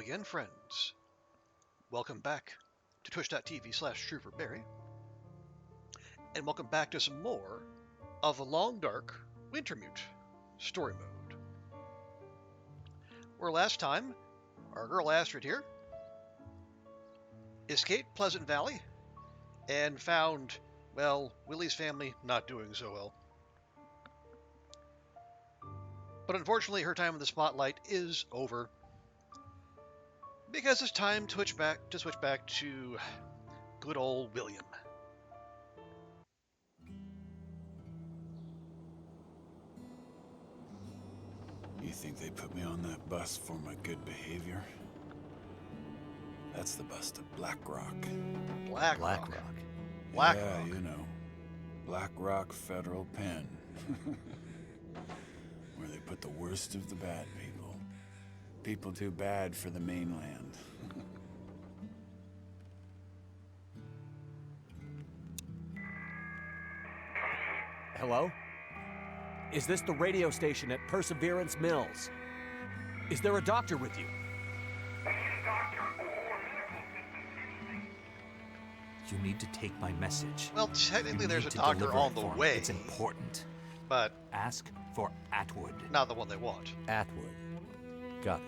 again, friends. Welcome back to twitch.tv/TrooperBerry. And welcome back to some more of the Long Dark Wintermute story mode. Where last time, our girl Astrid here escaped Pleasant Valley and found, well, Willie's family not doing so well. But unfortunately, her time in the spotlight is over, because it's time to switch back to good old William. You think they put me on that bus for my good behavior? That's the bus to Black Rock. Black Rock. Yeah, you know. Black Rock Federal Pen. Where they put the worst of the bad people. People too bad for the mainland. Hello? Is this the radio station at Perseverance Mills? Is there a doctor with you? You need to take my message. Well, technically You there's a need to doctor deliver on it the for him. way, It's important. but Ask for Atwood. not the one they want. Atwood. Got it.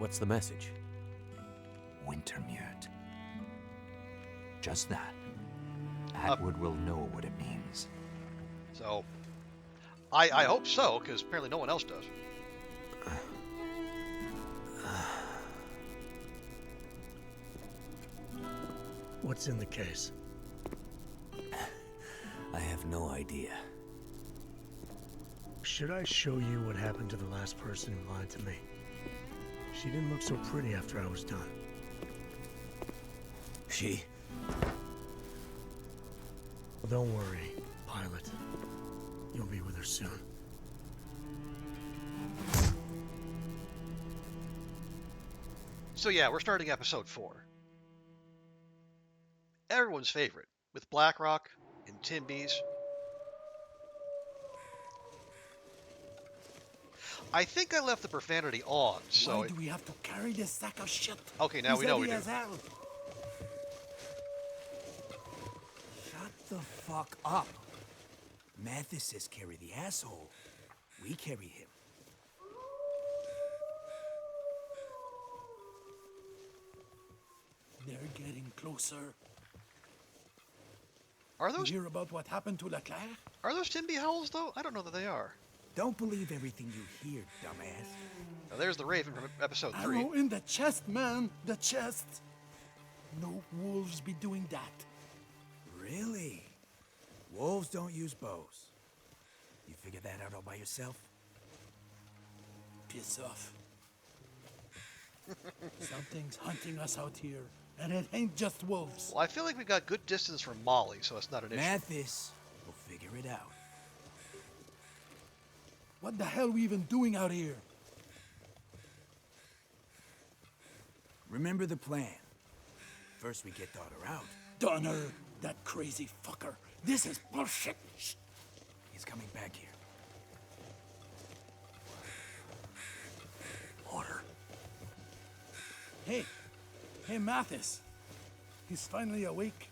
What's the message? Wintermute. Just that. Atwood will know what it means. So, I hope so, because apparently no one else does. What's in the case? I have no idea. Should I show you what happened to the last person who lied to me? She didn't look so pretty after I was done. She? Well, don't worry, pilot. You'll be with her soon. So yeah, we're starting episode 4. Everyone's favorite, with Blackrock and Timby's. I think I left the profanity on, so... Why do we have to carry this sack of shit? Okay, now we know we do. Shut the fuck up. Mathis says carry the asshole. We carry him. They're getting closer. Are those You hear about what happened to Leclerc? Timby howls, though? I don't know that they are. Don't believe everything you hear, dumbass. Now, there's the Raven from episode 3. Arrow in the chest, man. The chest. No wolves be doing that. Really? Wolves don't use bows. You figured that out all by yourself? Piss off. Something's hunting us out here, and it ain't just wolves. Well, I feel like we've got good distance from Molly, so it's not an issue. Mathis will figure it out. What the hell are we even doing out here? Remember the plan. First we get daughter out. Donner, that crazy fucker. This is bullshit. Shh. He's coming back here. Order. Hey, Mathis. He's finally awake.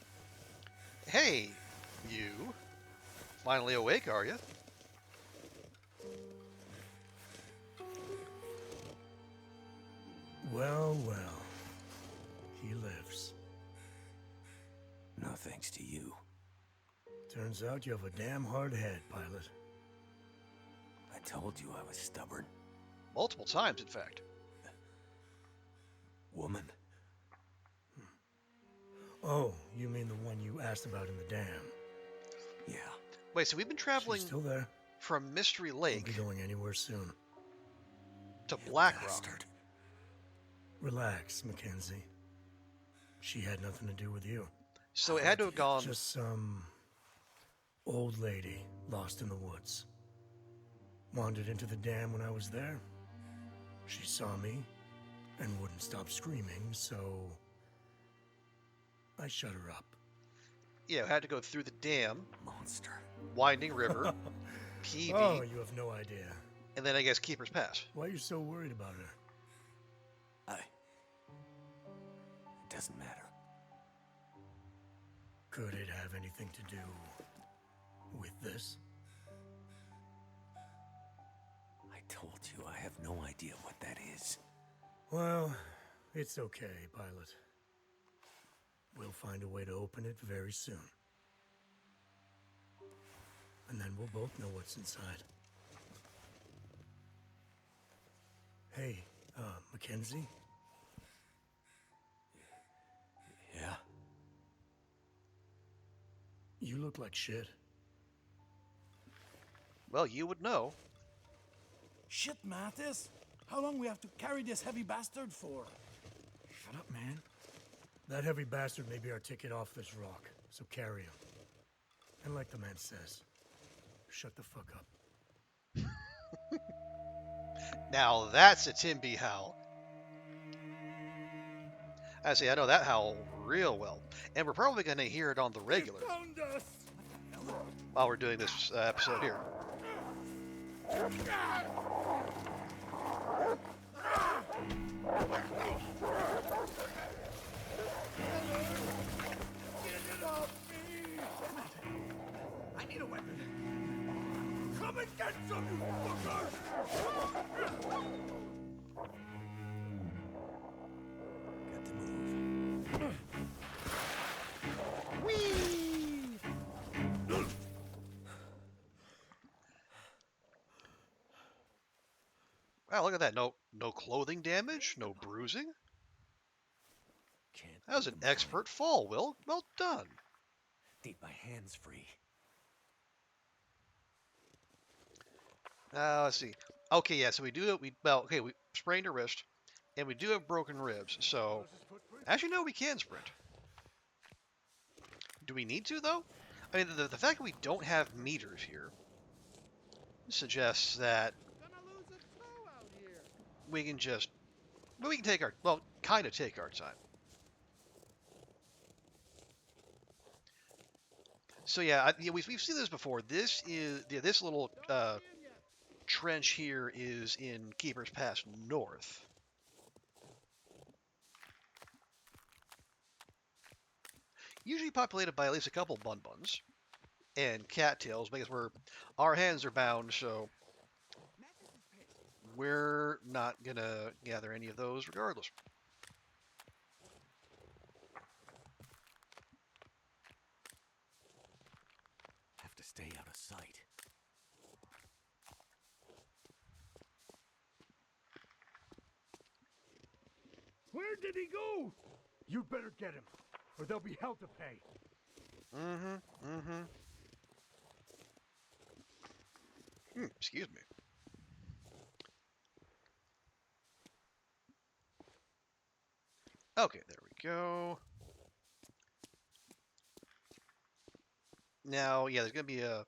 Hey, you. Finally awake, are you? Well, well. He lives. No thanks to you. Turns out you have a damn hard head, pilot. I told you I was stubborn. Multiple times, in fact. Woman. Oh, you mean the one you asked about in the dam? Yeah. Wait, so we've been traveling She's still there. from Mystery Won't Lake be going anywhere soon. to Blackrock. Bastard. Relax, Mackenzie. She had nothing to do with you. So it had to have gone... Just some old lady lost in the woods. Wandered into the dam when I was there. She saw me and wouldn't stop screaming, so I shut her up. Yeah, it had to go through the dam, Monster. Winding River, PV, Oh, you have no idea. and then I guess Keeper's Pass. Why are you so worried about her? doesn't matter. Could it have anything to do with this? I told you I have no idea what that is. Well, it's okay, pilot. We'll find a way to open it very soon. And then we'll both know what's inside. Hey, Mackenzie? Yeah? You look like shit. Well, you would know. Shit, Mattis. How long we have to carry this heavy bastard for? Shut up, man. That heavy bastard may be our ticket off this rock, so carry him. And like the man says, shut the fuck up. Now that's a Timby howl. I say, I know that howl real well. And we're probably going to hear it on the regular Found us! while we're doing this episode here. Get it off me! I need a weapon. Come and get some, you fuckers! Got to move. Wow, look at that. No clothing damage, no bruising. Can't That was an expert fall, Will. Well done. need my hands free. Let's see. Okay, yeah, so we do it. We sprained a wrist, and we do have broken ribs. So, actually, no, we can sprint. Do we need to, though? I mean, the fact that we don't have meters here suggests that we can just, well, we can take our, well, kind of take our time. So yeah, we've seen this before. This is this little trench here is in Keeper's Pass North. Usually populated by at least a couple bun-buns and cattails, because our hands are bound, so we're not gonna gather any of those regardless. Have to stay out of sight. Where did he go? You better get him, or there'll be hell to pay. Excuse me. Okay, there we go. Now, yeah, there's gonna be we're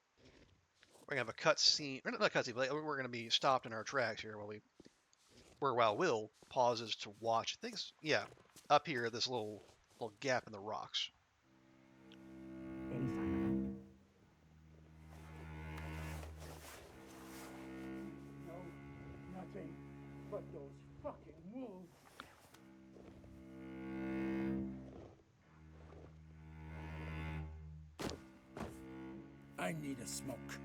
gonna have a cut scene, or not a cut scene, but we're gonna be stopped in our tracks here while Will pauses to watch things. Yeah, up here, this little gap in the rocks. No, nothing but those fucking wolves. I need a smoke.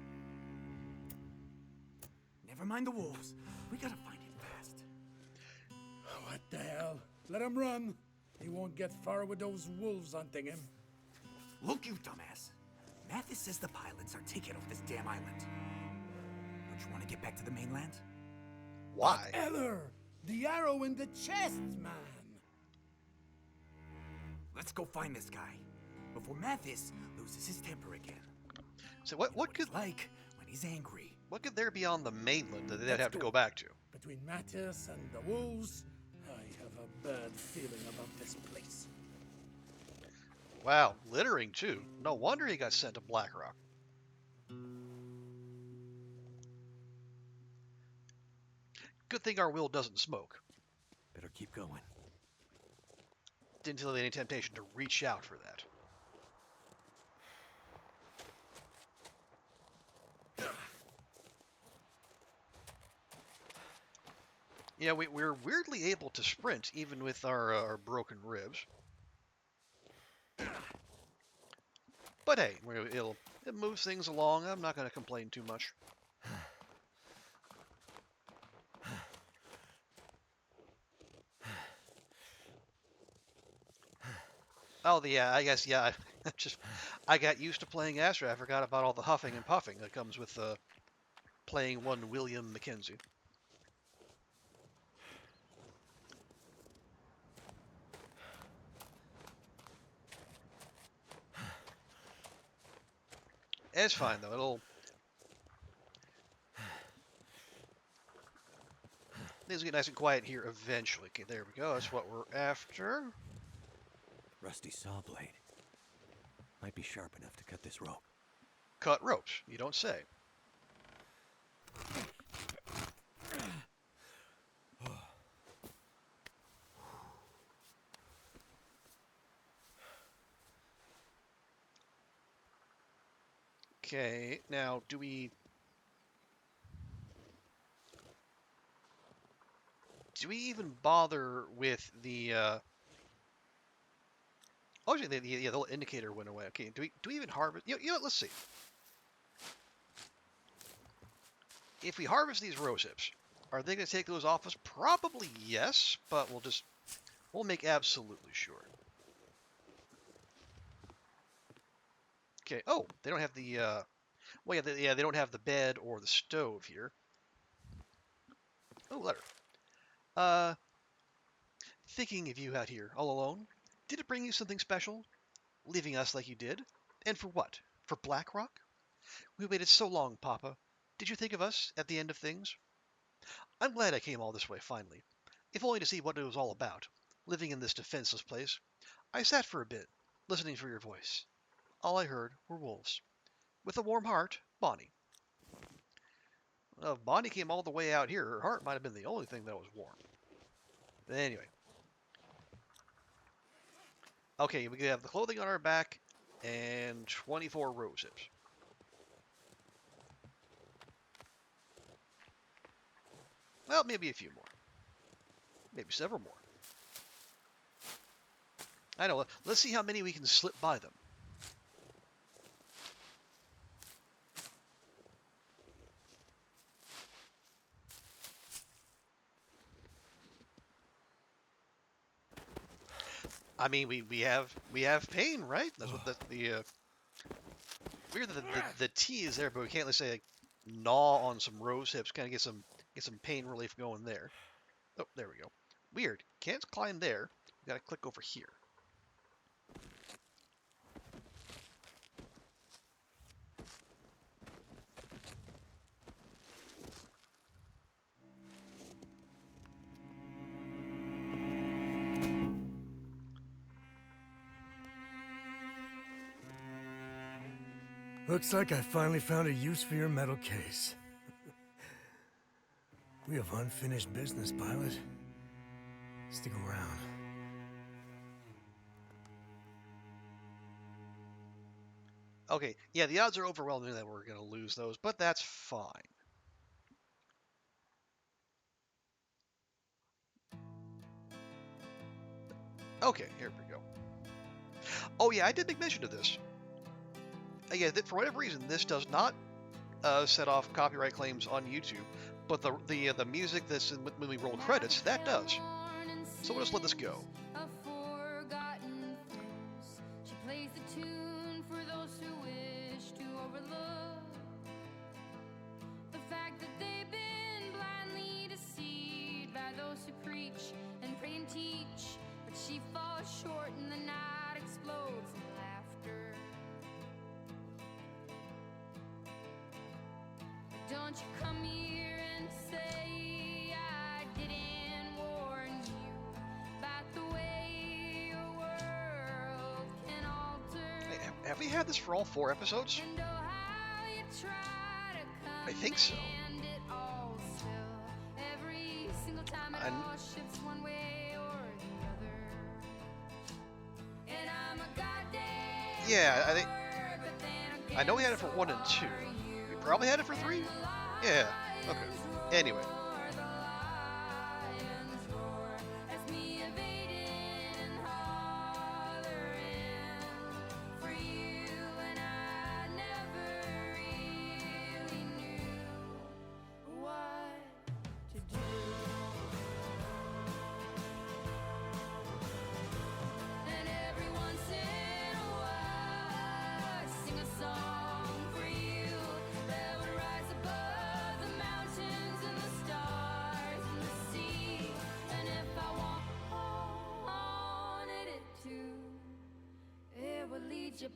Never mind the wolves. We gotta find him fast. What the hell? Let him run. He won't get far with those wolves hunting him. Look, you dumbass. Mathis says the pilot's our ticket off this damn island. Don't you want to get back to the mainland? Why? Eller, the arrow in the chest, man. Let's go find this guy before Mathis loses his temper again. So what could It's like when he's angry. what could there be on the mainland that they'd Let's have to go. go back to? Between Mattis and the wolves, I have a bad feeling about this place. Wow, littering too. No wonder he got sent to Blackrock. Good thing our Will doesn't smoke. Better keep going. Didn't feel any temptation to reach out for that. Yeah, we're weirdly able to sprint even with our broken ribs. But hey, it moves things along. I'm not going to complain too much. Oh, yeah, I guess, yeah. I got used to playing Astra. I forgot about all the huffing and puffing that comes with playing one William Mackenzie. It's fine, though. Things will get nice and quiet here eventually. Okay, there we go. That's what we're after. Rusty saw blade. Might be sharp enough to cut this rope. Cut ropes, you don't say. Okay, now do we even bother with the oh, actually, the little indicator went away. Okay, do we even harvest? You know what, let's see. If we harvest these rose hips, are they going to take those off us? Probably yes, but we'll make absolutely sure. Okay. Oh, they don't have the well, yeah, they don't have the bed or the stove here. Oh, letter. Thinking of you out here all alone. Did it bring you something special? Leaving us like you did? And for what? For Blackrock? We waited so long, Papa. Did you think of us at the end of things? I'm glad I came all this way finally, if only to see what it was all about, living in this defenseless place. I sat for a bit, listening for your voice. All I heard were wolves. With a warm heart, Bonnie. Well, if Bonnie came all the way out here, her heart might have been the only thing that was warm. But anyway. Okay, we have the clothing on our back and 24 rose hips. Well, maybe a few more. Maybe several more. I know. Let's see how many we can slip by them. I mean, we have pain, right? That's what the weird that the T is there, but we can't, let's say, like, gnaw on some rose hips, kind of get some pain relief going there. Oh, there we go. Weird. Can't climb there. We gotta click over here. Looks like I finally found a use for your metal case. We have unfinished business, pilot. Stick around. Okay, yeah, the odds are overwhelming that we're gonna lose those, but that's fine. Okay, here we go. Oh yeah, I did make mention of this. Yeah, for whatever reason, this does not set off copyright claims on YouTube, but the music that's when we roll credits, that does. So we'll just let this go. Don't you come here and say I didn't warn you about the way your world can alter. Hey, have we had this for all 4 episodes? And oh, how you try to I think so. command it all still. Every single time it all shifts one way or the other. And I'm a goddamn Yeah, I think but then I know we had it for 1 and 2. We probably had it for 3. Yeah. Okay. Anyway.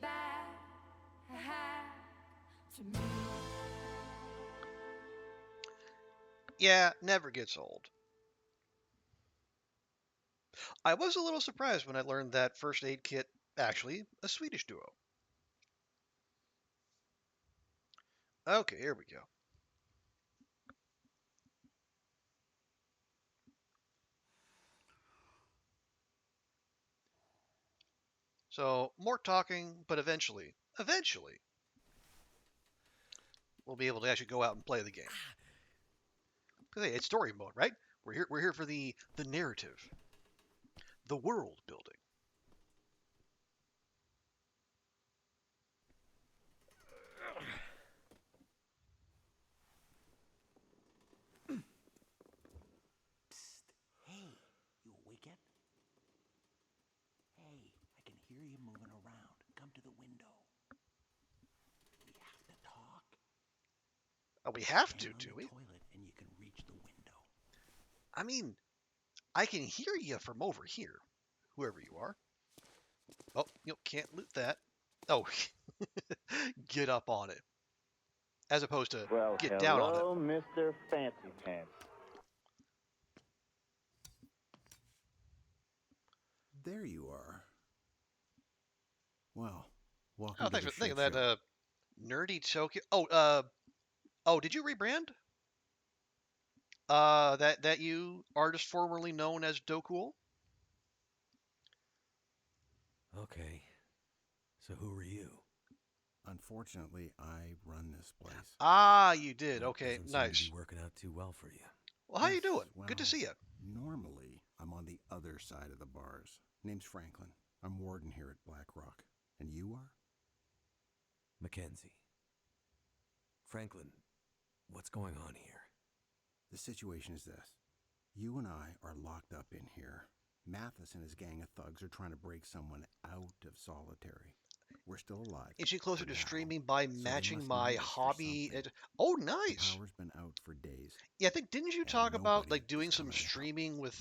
get back to me. Yeah, never gets old. I was a little surprised when I learned that First Aid Kit actually a Swedish duo. Okay, here we go. So, more talking, but eventually, we'll be able to actually go out and play the game. Because hey, it's story mode, right? We're here for the narrative, the world building. Hey, you awake yet? Hey, I can hear you moving around. Come to the window. We have to talk. Oh, we have to, Stand on do the we? toilet and you can reach the window. I mean, I can hear you from over here, whoever you are. Oh, can't loot that. Oh, get up on it. As opposed to Well, get down on it. hello, Mr. Fancy Pants. There you are. Well, welcome Oh, to thanks the for thinking shit that, show. Nerdy Tokyo. Oh, did you rebrand? That you artist formerly known as Dokuul? Okay. So who are you? Unfortunately, I run this place. Ah, you did. That Okay, doesn't seem to nice. be working out too well for you. Well, how you Yes, doing? well, Good to see you. Normally, I'm on the other side of the bars. Name's Franklin. I'm warden here at Black Rock. And you are? Mackenzie. Franklin, what's going on here? The situation is this. You and I are locked up in here. Mathis and his gang of thugs are trying to break someone out of solitary. We're still alive. Inching closer for to now. streaming by So they matching must my need us for hobby. something. Oh, The nice. power's been out for days. Yeah, I think didn't you and talk about nobody like is doing some coming to help. streaming with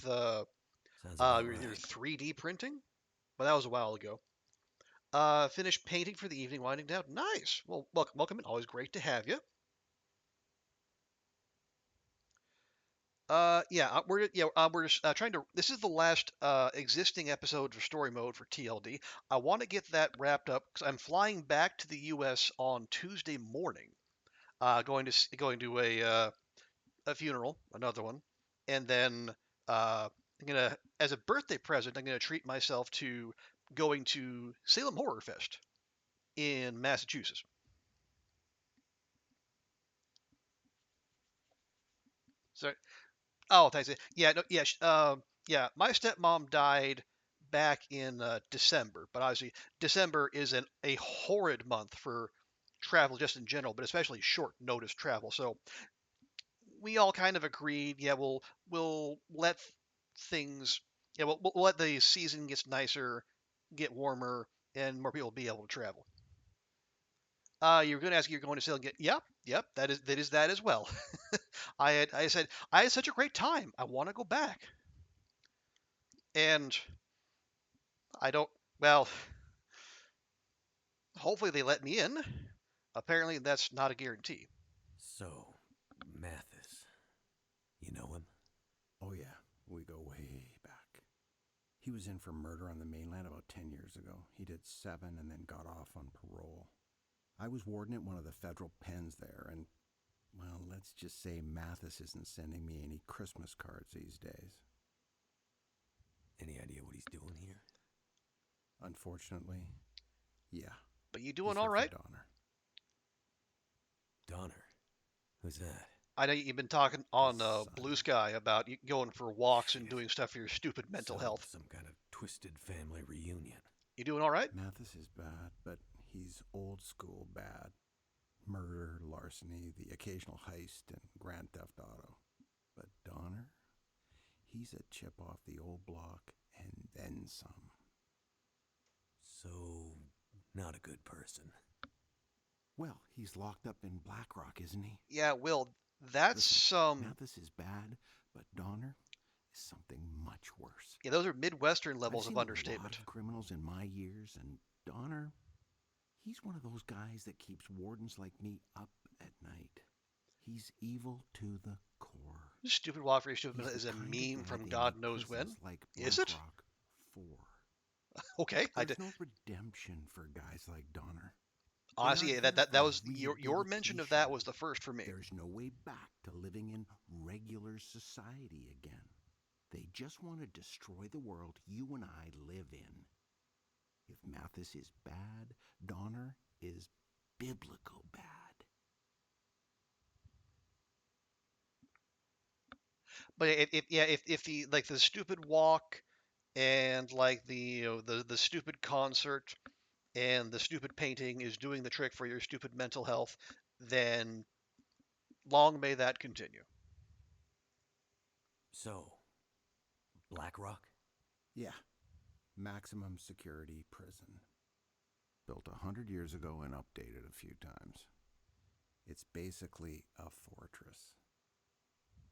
Sounds about your right. 3D printing? Well, that was a while ago. Finished painting for the evening, winding down. Nice. Well, welcome in. Always great to have you. We're just trying to. This is the last existing episode for story mode for TLD. I want to get that wrapped up because I'm flying back to the U.S. on Tuesday morning. Going to a funeral, another one, and then I'm gonna, as a birthday present, I'm gonna treat myself to going to Salem Horror Fest in Massachusetts. So, oh, thanks. Yeah, no, yeah, yeah. My stepmom died back in December, but obviously December is a horrid month for travel just in general, but especially short notice travel. So we all kind of agreed, yeah, we'll let things, yeah, we'll let the season gets nicer, get warmer, and more people will be able to travel. You're going to ask, you're going to Salem? Yep, that is that as well. I said I had such a great time. I want to go back, and I don't. Well, hopefully they let me in. Apparently that's not a guarantee. So, Mathis. You know him? Oh yeah, we go way back. He was in for murder on the mainland about 10 years ago. He did 7 and then got off on parole. I was warden at one of the federal pens there, and, well, let's just say Mathis isn't sending me any Christmas cards these days. Any idea what he's doing here? Unfortunately, yeah. But you He's doing here all for right? Donner. Donner. Who's that? I know you've been talking on His son. Blue Sky about you going for walks and doing stuff for your stupid mental So, health. Some kind of twisted family reunion. You doing all right? Mathis is bad, but he's old school bad. Murder, larceny, the occasional heist, and Grand Theft Auto. But Donner, he's a chip off the old block and then some. So, not a good person. Well, he's locked up in Black Rock, isn't he? Yeah, Will, that's Listen, Mathis is bad, but Donner is something much worse. yeah, those are Midwestern levels I've of seen understatement. A lot of criminals in my years, and Donner, He's one of those guys that keeps wardens like me up at night. He's evil to the core. Stupid walk for stupid He's is the a kind of meme guy from they God make knows when. prisons like Is it? Blackrock for. Okay, I There's did. no redemption for guys like Donner. Honestly, They yeah, aren't that there for was your mention of that rehabilitation. was the first for me. There's no way back to living in regular society again. They just want to destroy the world you and I live in. If Mathis is bad, Donner is biblical bad. But if the like the stupid walk and like the stupid concert and the stupid painting is doing the trick for your stupid mental health, then long may that continue. So, Blackrock? Yeah. Maximum security prison. Built 100 years ago and updated a few times. It's basically a fortress.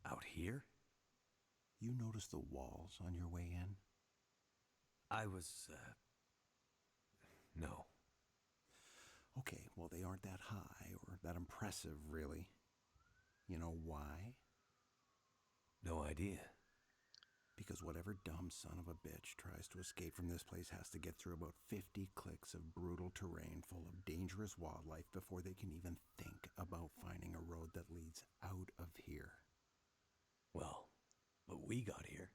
Out here? You notice the walls on your way in? I was, no. Okay, well, they aren't that high or that impressive, really. You know why? No idea. Because whatever dumb son of a bitch tries to escape from this place has to get through about 50 clicks of brutal terrain full of dangerous wildlife before they can even think about finding a road that leads out of here. Well, but we got here.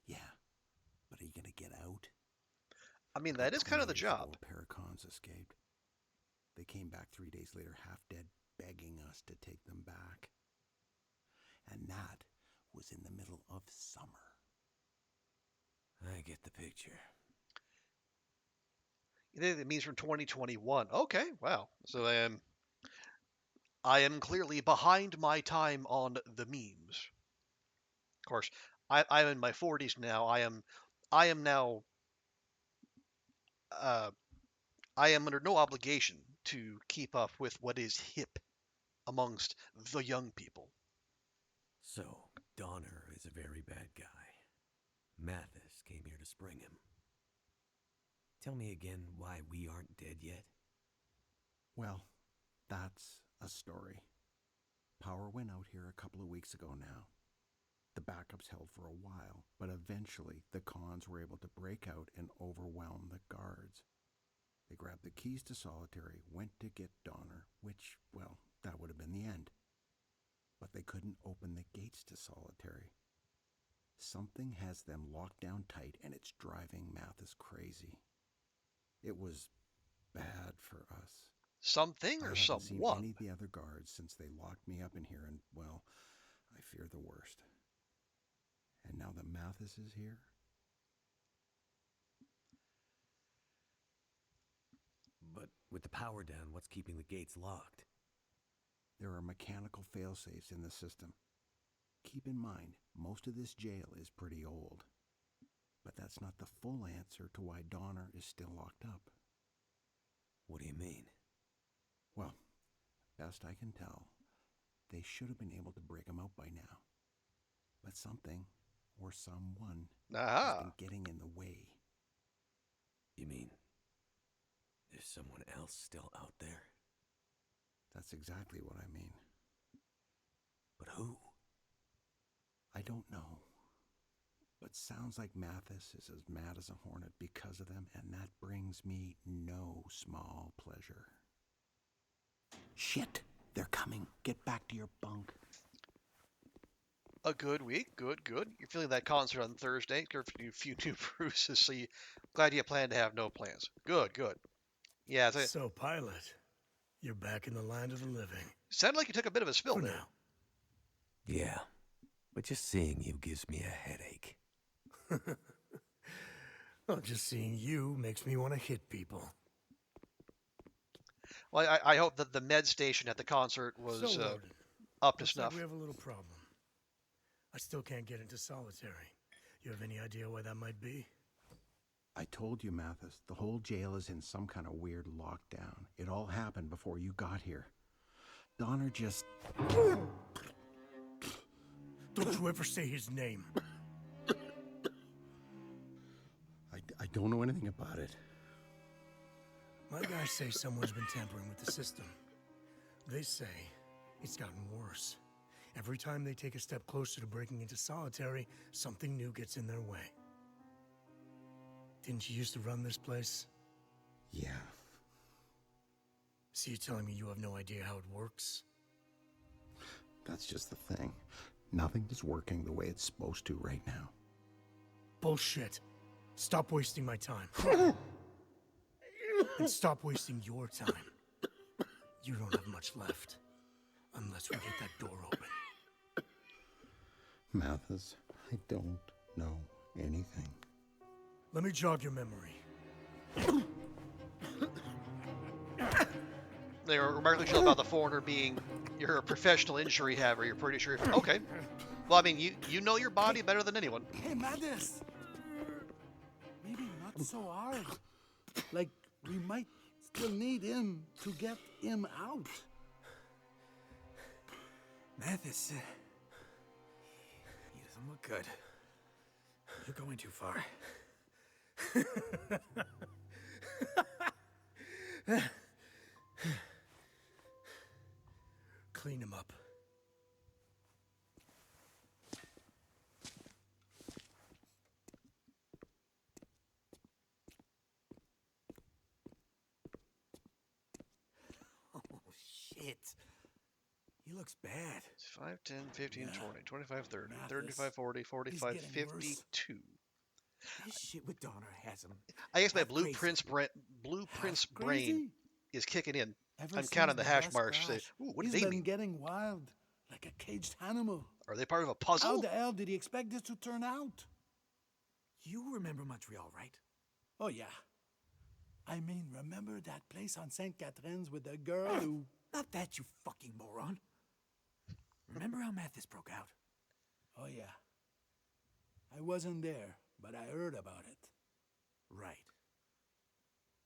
Yeah, but are you gonna get out? I mean, that is kind of the 20 years job. ago, a pair of cons escaped. They came back 3 days later, half dead, begging us to take them back. And that was in the middle of summer. I get the picture. It means from 2021. Okay, wow. So I am clearly behind my time on the memes. Of course, I'm in my 40s now. I am now I am under no obligation to keep up with what is hip amongst the young people. So, Donner is a very bad guy. Mathis came here to spring him. Tell me again why we aren't dead yet. Well, that's a story. Power went out here a couple of weeks ago now. The backups held for a while, but eventually the cons were able to break out and overwhelm the guards. They grabbed the keys to solitary, went to get Donner, which, well, that would have been the end. But they couldn't open the gates to solitary. Something has them locked down tight, and it's driving Mathis crazy. It was bad for us. Something I or haven't seen someone? any of the other guards since they locked me up in here, and, well, I fear the worst. And now that Mathis is here? But with the power down, what's keeping the gates locked? There are mechanical failsafes in the system. Keep in mind, most of this jail is pretty old. But that's not the full answer to why Donner is still locked up. What do you mean? Well, best I can tell, they should have been able to break him out by now. But something, or someone, has been getting in the way. You mean there's someone else still out there? That's exactly what I mean. But who? I don't know. But sounds like Mathis is as mad as a hornet because of them, and that brings me no small pleasure. Shit! They're coming. Get back to your bunk. A good week. Good. You're feeling that concert on Thursday. A few new bruises, so glad you plan to have no plans. Good. Yeah, So, Pilot, you're back in the land of the living. sounded like you took a bit of a spill For there. now. Yeah, but just seeing you gives me a headache. Well, just seeing you makes me want to hit people. Well, I hope that the med station at the concert was So, Warden, up to looks snuff. like we have a little problem. I still can't get into solitary. You have any idea why that might be? I told you, Mathis, the whole jail is in some kind of weird lockdown. It all happened before you got here. Donner just... Don't you ever say his name. I don't know anything about it. My guys say someone's been tampering with the system. They say it's gotten worse. Every time they take a step closer to breaking into solitary, something new gets in their way. Didn't you used to run this place? Yeah. So you're telling me you have no idea how it works? That's just the thing. Nothing is working the way it's supposed to right now. Bullshit. Stop wasting my time. And stop wasting your time. You don't have much left. Unless we get that door open. Mathis, I don't know anything. Let me jog your memory. They were remarkably chill about the foreigner being, you're a professional injury haver. You're pretty sure. Okay. Well, I mean, you know your body better than anyone. Hey, Mathis! Maybe not so hard. Like, we might still need him to get him out. Mathis, he doesn't look good. You're going too far. Clean him up. Oh, shit. He looks bad. 5, 10, 15, Yeah. 20, 25, 30, Mathis, 35, 40, 45, he's getting worse. 52. This shit with Donner has him. I guess my half crazy. blueprints Half brain crazy? is kicking in. Ever I'm since counting the hash last marks. Say, crash, ooh, what do he's they been mean? getting wild, like a caged animal. Are they part of a How puzzle? the hell did he expect this to turn out? You remember Montreal, right? Oh, yeah. I mean, remember that place on St. Catherine's with the girl who... Not that, you fucking moron. Remember how Mathis broke out? Oh, yeah. I wasn't there, but I heard about it. Right.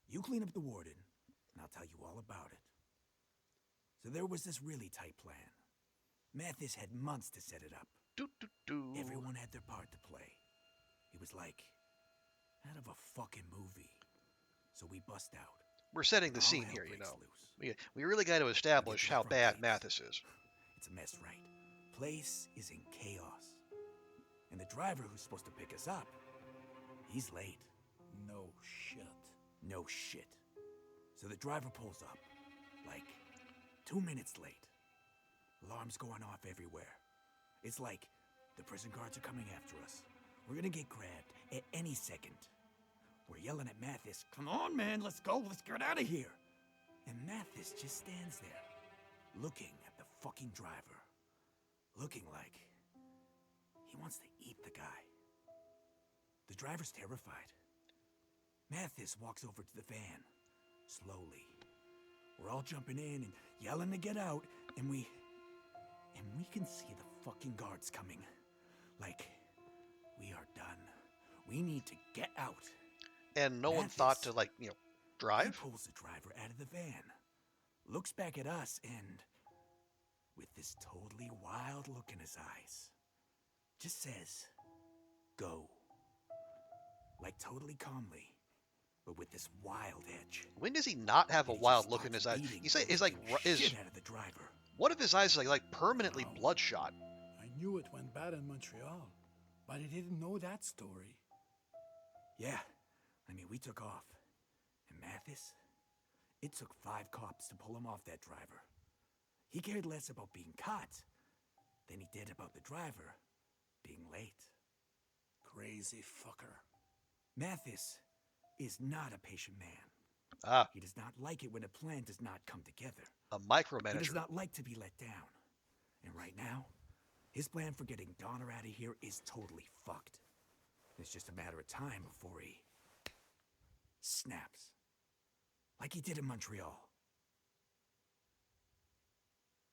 You clean up the warden, and I'll tell you all about it. So there was this really tight plan. Mathis had months to set it up. Do, do, do. Everyone had their part to play. It was like out of a fucking movie. So we bust out. We're setting the All scene hell here, you breaks know. loose. We really got to establish how bad Mathis is. It's a mess, right? Place is in chaos. And the driver who's supposed to pick us up, he's late. No shit. No shit. So the driver pulls up, like 2 minutes late. Alarms going off everywhere. It's like the prison guards are coming after us. We're gonna get grabbed at any second. We're yelling at Mathis, "Come on, man, let's go, let's get out of here." And Mathis just stands there, looking at the fucking driver. Looking like he wants to eat the guy. The driver's terrified. Mathis walks over to the van, slowly. We're all jumping in and yelling to get out, and we can see the fucking guards coming. Like, we are done. We need to get out. And no one Mathis, thought to, He drive? pulls the driver out of the van, looks back at us, and with this totally wild look in his eyes, just says, "Go." Like totally calmly, but with this wild edge. When does he not have a And he wild just look in his eyes? starts You say beating is like the is shit out of the driver. one of his eyes is like permanently Wow. bloodshot. I knew it went bad in Montreal, but I didn't know that story. Yeah, I mean, we took off. And Mathis, it took 5 cops to pull him off that driver. He cared less about being caught than he did about the driver being late. Crazy fucker. Mathis is not a patient man. Ah, He does not like it when a plan does not come together. a He does micromanager. not like to be let down. And right now, his plan for getting Donner out of here is totally fucked. It's just a matter of time before he snaps. Like he did in Montreal.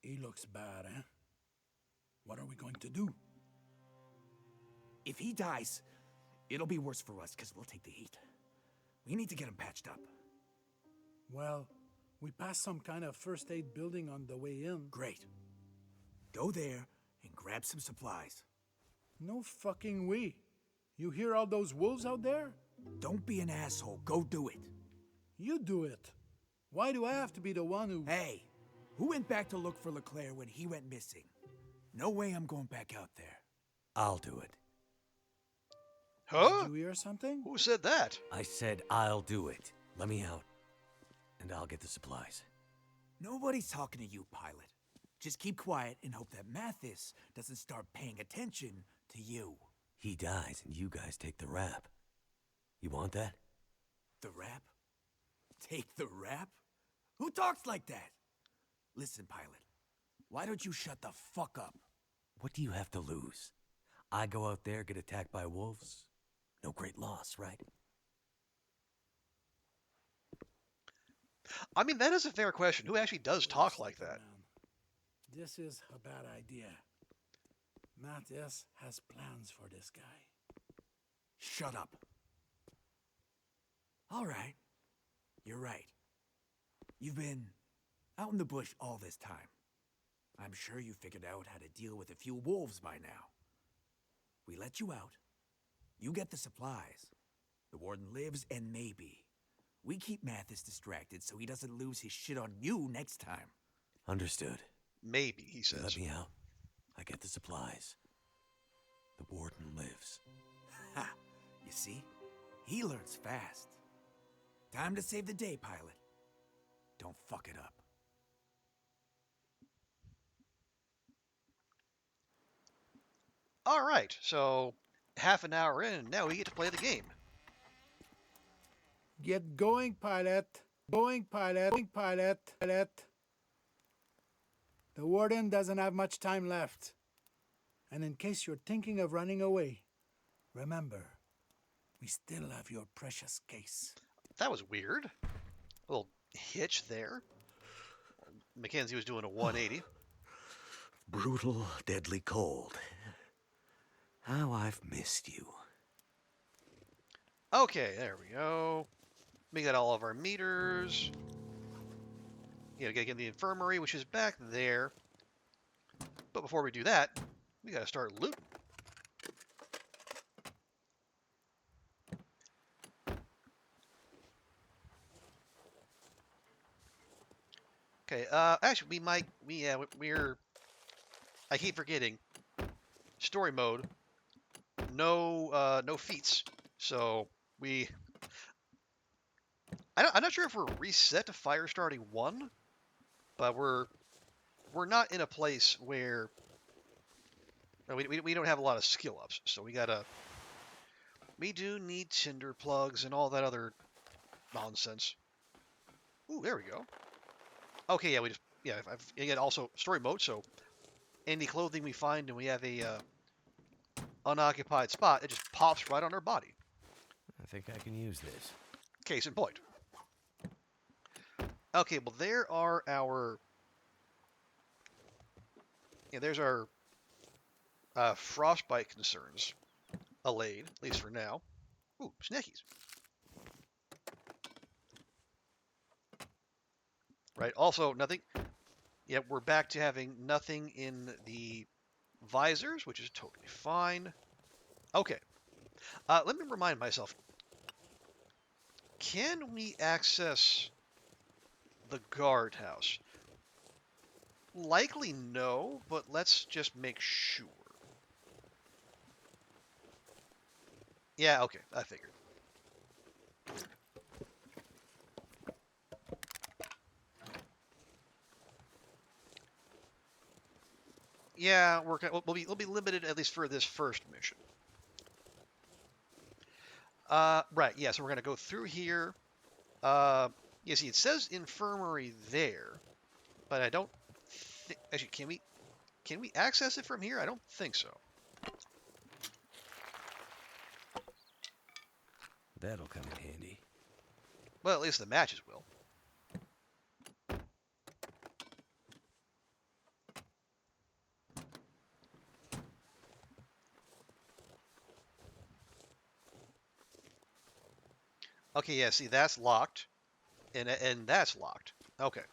He looks bad, eh? What are we going to do? If he dies, it'll be worse for us because we'll take the heat. We need to get him patched up. Well, we passed some kind of first aid building on the way in. Great. Go there and grab some supplies. No fucking way. You hear all those wolves out there? Don't be an asshole. Go do it. You do it. Why do I have to be the one who... Hey, who went back to look for LeClaire when he went missing? No way I'm going back out there. I'll do it. Huh? Did you hear something? Who said that? I said I'll do it. Let me out, and I'll get the supplies. Nobody's talking to you, pilot. Just keep quiet and hope that Mathis doesn't start paying attention to you. He dies, and you guys take the rap. You want that? The rap? Take the rap? Who talks like that? Listen, pilot. Why don't you shut the fuck up? What do you have to lose? I go out there, get attacked by wolves? No great loss, right? I mean, that is a fair question. Who actually does talk like that? This is a bad idea. Matthias has plans for this guy. Shut up. All right. You're right. You've been out in the bush all this time. I'm sure you figured out how to deal with a few wolves by now. We let you out. You get the supplies. The warden lives, and maybe we keep Mathis distracted so he doesn't lose his shit on you next time. Understood. Maybe, he You says. let me out. I get the supplies. The warden lives. Ha! You see? He learns fast. Time to save the day, pilot. Don't fuck it up. All right, so half an hour in, now we get to play the game. Get going, pilot. Going, pilot. Going, pilot. Pilot. The warden doesn't have much time left. And in case you're thinking of running away, remember, we still have your precious case. That was weird. A little hitch there. Mackenzie was doing a 180. Brutal, deadly cold. How I've missed you. Okay, there we go. We got all of our meters. You know, gotta get in the infirmary, which is back there. But before we do that, we gotta start looting. Okay, actually, we're, I keep forgetting. Story mode. No feats. So, I'm not sure if we're reset to fire starting 1, but we're not in a place where we don't have a lot of skill ups. So we do need tinder plugs and all that other nonsense. Ooh, there we go. Okay, yeah, again, also story mode, so any clothing we find and we have a unoccupied spot, it just pops right on our body. I think I can use this. Case in point. Okay, well, there are our... Yeah, there's our frostbite concerns allayed, at least for now. Ooh, snackies. Right, also, nothing... Yeah, we're back to having nothing in the visors, which is totally fine. Okay. Let me remind myself. Can we access the guardhouse? Likely no, but let's just make sure. Yeah, okay, I figured. Yeah, we'll be limited at least for this first mission. Right, yeah, so we're gonna go through here. You see, it says infirmary there, but I don't think... Actually, can we access it from here? I don't think so. That'll come in handy. Well, at least the matches will. Okay, yeah, see, that's locked, and that's locked. Okay.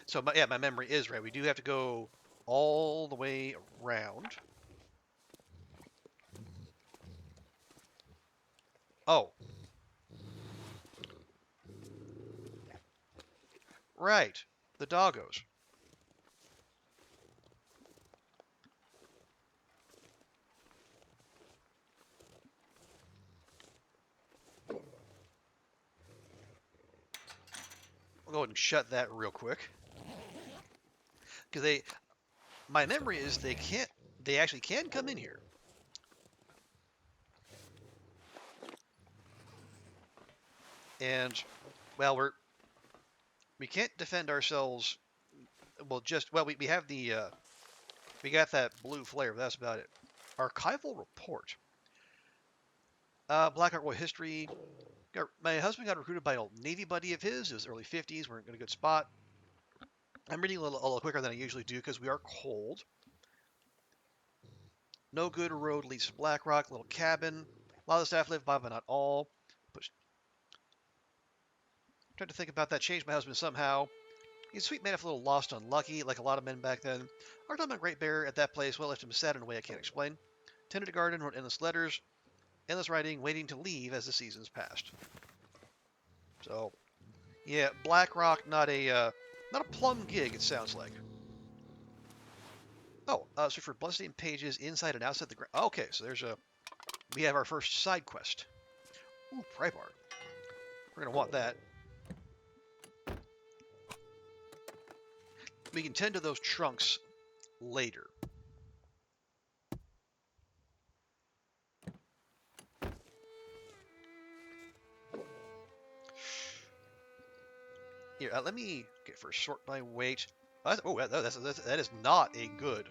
So, my memory is right. We do have to go all the way around. Oh. Right. The doggos. I'll go ahead and shut that real quick. Because my memory is they actually can come in here. And, well, we can't defend ourselves. Well, we have we got that blue flare, but that's about it. Archival report. Black Art War history. My husband got recruited by an old Navy buddy of his. It was early 50s. We're in a good spot. I'm reading a little quicker than I usually do because we are cold. No good road leads to Black Rock. Little cabin. A lot of the staff live by, but not all. Tried to think about that. Changed my husband somehow. He's a sweet man, if a little lost and unlucky, like a lot of men back then. Our time on Great Bear at that place, well, left him sad in a way I can't explain. Tended a garden, wrote endless letters, endless writing, waiting to leave as the seasons passed. So, yeah, Black Rock, not a plum gig, it sounds like. Oh, so for bloodstained pages inside and outside the ground. Okay, so we have our first side quest. Ooh, pry bar. We're gonna want that. We can tend to those trunks later. Here, let me first sort by weight. That is not a good.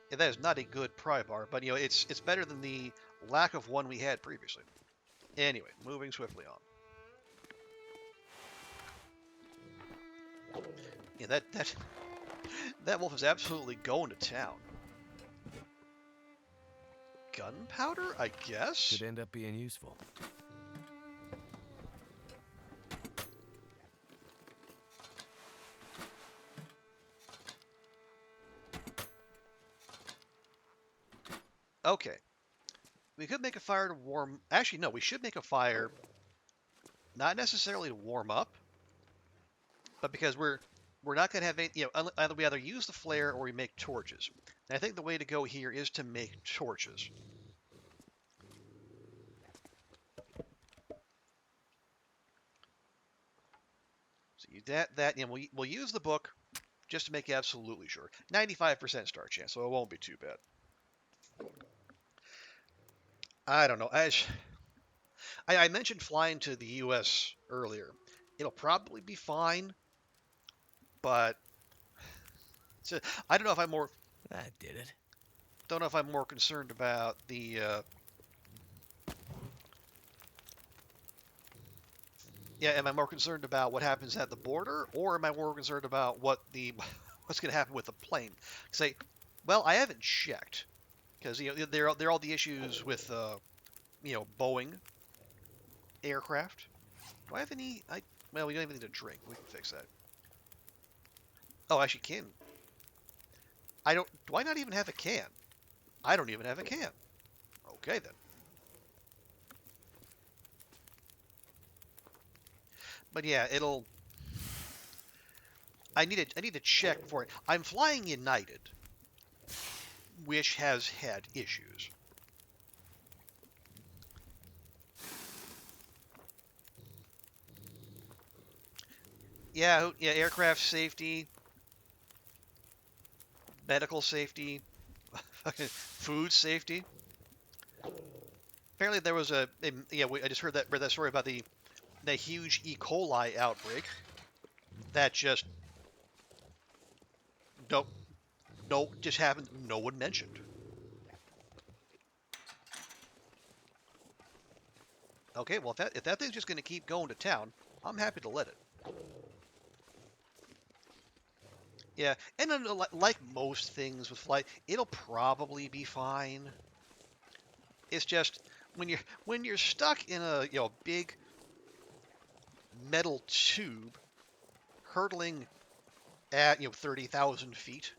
Yeah, that is not a good pry bar, but it's better than the lack of one we had previously. Anyway, moving swiftly on. Yeah, that wolf is absolutely going to town. Gunpowder, I guess? Could end up being useful. Okay. We could make a fire to warm... Actually, no, we should make a fire not necessarily to warm up, but because we're not going to have any... either we either use the flare or we make torches. And I think the way to go here is to make torches. So we'll use the book just to make absolutely sure. 95% start chance, so it won't be too bad. I don't know. I mentioned flying to the U.S. earlier. It'll probably be fine, but I don't know if I'm more. That did it. Don't know if I'm more concerned about the. Am I more concerned about what happens at the border, or am I more concerned about what's going to happen with the plane? I haven't checked. Because there are all the issues with Boeing aircraft. Do I have any? Well, we don't even need a drink. We can fix that. Oh, actually, can. I don't. Do I not even have a can? I don't even have a can. Okay then. But yeah, it'll. I need to check for it. I'm flying United, which has had issues. Yeah, aircraft safety, medical safety, food safety. Apparently there was I just read that story about the huge E. coli outbreak that just just happened. No one mentioned. Okay, well, if that thing's just going to keep going to town, I'm happy to let it. Yeah, and then, like most things with flight, it'll probably be fine. It's just when you're stuck in a big metal tube hurtling at 30,000 feet.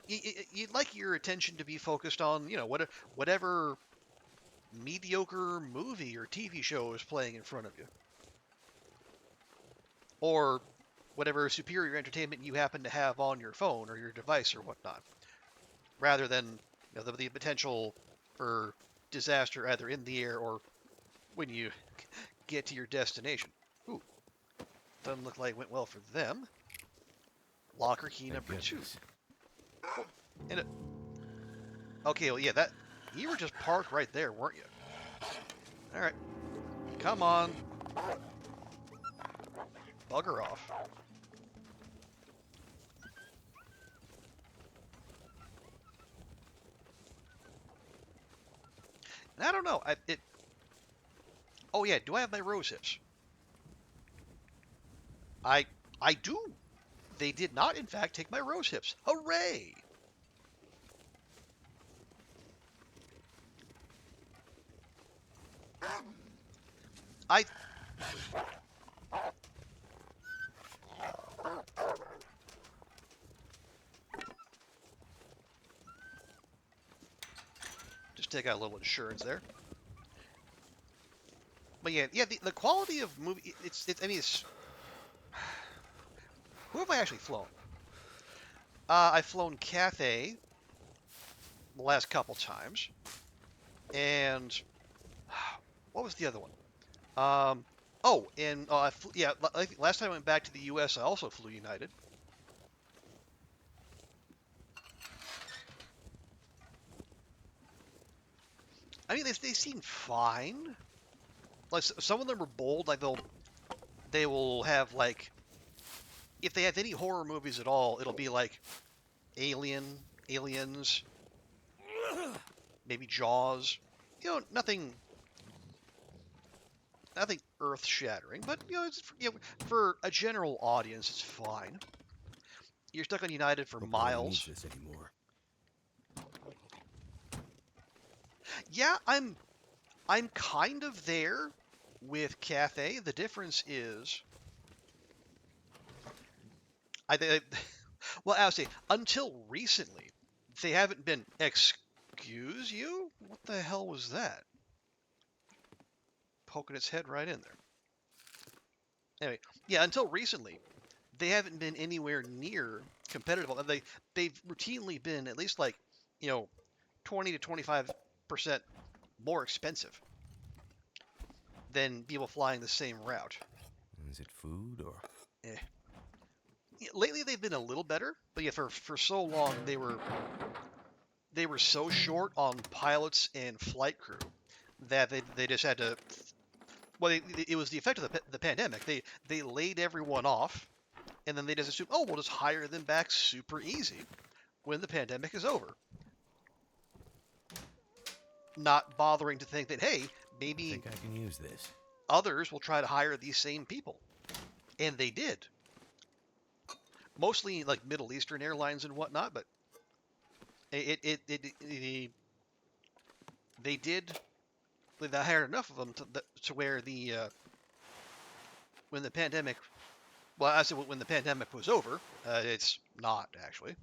You'd like your attention to be focused on, whatever mediocre movie or TV show is playing in front of you, or whatever superior entertainment you happen to have on your phone or your device or whatnot, rather than the potential for disaster either in the air or when you get to your destination. Ooh, doesn't look like it went well for them. Locker key number 2. Oh, and okay, well, yeah, that you were just parked right there, weren't you? All right, come on, bugger off. And I don't know. Oh yeah, do I have my rose hips? I do. They did not, in fact, take my rose hips. Hooray! I just take out a little insurance there. But yeah, the quality of movie, I mean, it's... Who have I actually flown? I've flown Cathay the last couple times. And... What was the other one? I think last time I went back to the U.S., I also flew United. I mean, they seem fine. Like, some of them are bold. Like, they will have, like, if they have any horror movies at all, it'll be like Aliens, maybe Jaws. Nothing earth-shattering, but it's for a general audience, it's fine. You're stuck on United for miles. This anymore. Yeah, I'm kind of there with Cathay. The difference is, I'll say, until recently, they haven't been. Excuse you? What the hell was that? Poking its head right in there. Anyway, yeah, until recently, they haven't been anywhere near competitive. They've routinely been at least 20 to 25% more expensive than people flying the same route. Is it food or? Yeah, lately they've been a little better, but yeah, for so long they were so short on pilots and flight crew that they just had to. Well, it was the effect of the pandemic. They laid everyone off, and then they just assumed, we'll just hire them back super easy when the pandemic is over. Not bothering to think that, hey, maybe I think I can use this. Others will try to hire these same people. And they did. Mostly like Middle Eastern airlines and whatnot, but they hired enough of them to where when the pandemic, when the pandemic was over, it's not actually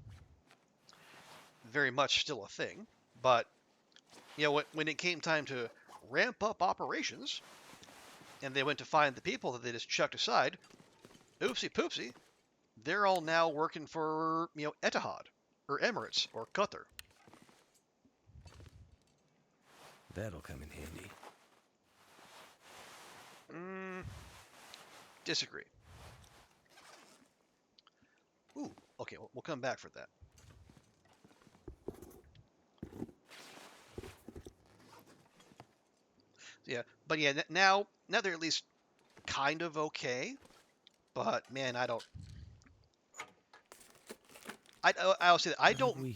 very much still a thing, but when it came time to ramp up operations, and they went to find the people that they just chucked aside, oopsie poopsie, they're all now working for Etihad or Emirates or Qatar. That'll come in handy. Disagree. Ooh, okay, we'll come back for that. Yeah, but yeah, now they're at least kind of okay. But man, I'll say that I don't.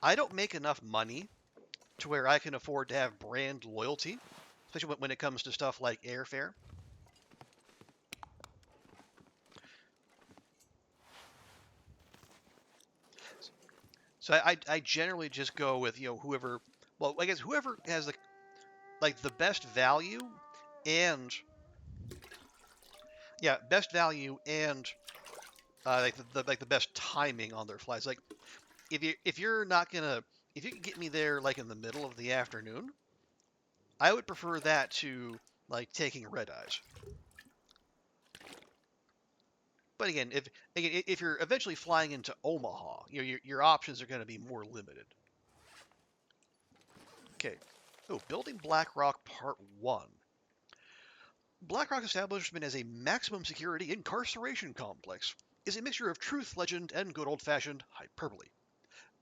I don't make enough money to where I can afford to have brand loyalty, especially when it comes to stuff like airfare. So I generally just go with whoever. Well, I guess whoever has the best value and best value and the best timing on their flights. Like if you can get me there like in the middle of the afternoon, I would prefer that to like taking red eyes. But again, if you're eventually flying into Omaha, your options are going to be more limited. Okay. Oh, building Black Rock Part 1. Black Rock establishment as a maximum security incarceration complex is a mixture of truth, legend, and good old-fashioned hyperbole.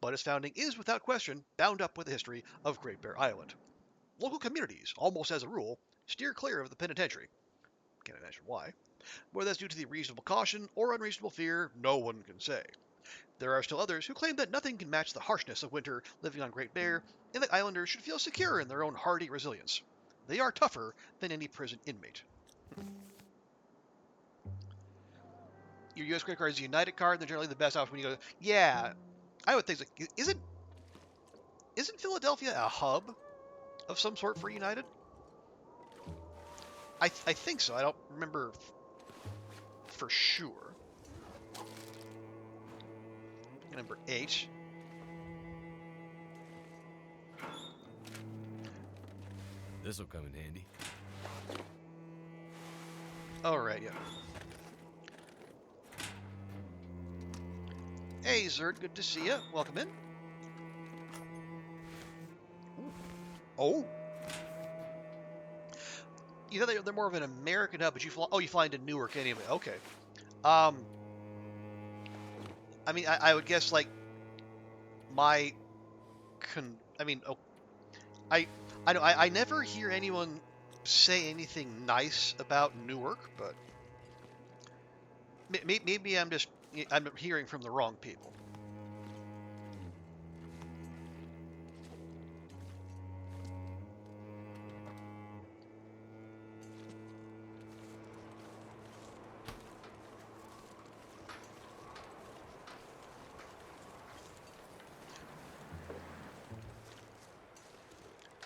But its founding is, without question, bound up with the history of Great Bear Island. Local communities, almost as a rule, steer clear of the penitentiary. Can't imagine why. Whether that's due to the reasonable caution or unreasonable fear, no one can say. There are still others who claim that nothing can match the harshness of winter living on Great Bear, and that islanders should feel secure in their own hardy resilience. They are tougher than any prison inmate. Your U.S. credit card is a United card, and they're generally the best option when you go, yeah, I would think so. Isn't Philadelphia a hub of some sort for United? I think so. I don't remember for sure. Number 8. This'll come in handy. All right, yeah. Hey, Zerd, good to see you. Welcome in. Oh. You know they're more of an American hub, but you fly into Newark anyway. Okay. I mean, I would guess like I never hear anyone say anything nice about Newark, but maybe I'm hearing from the wrong people.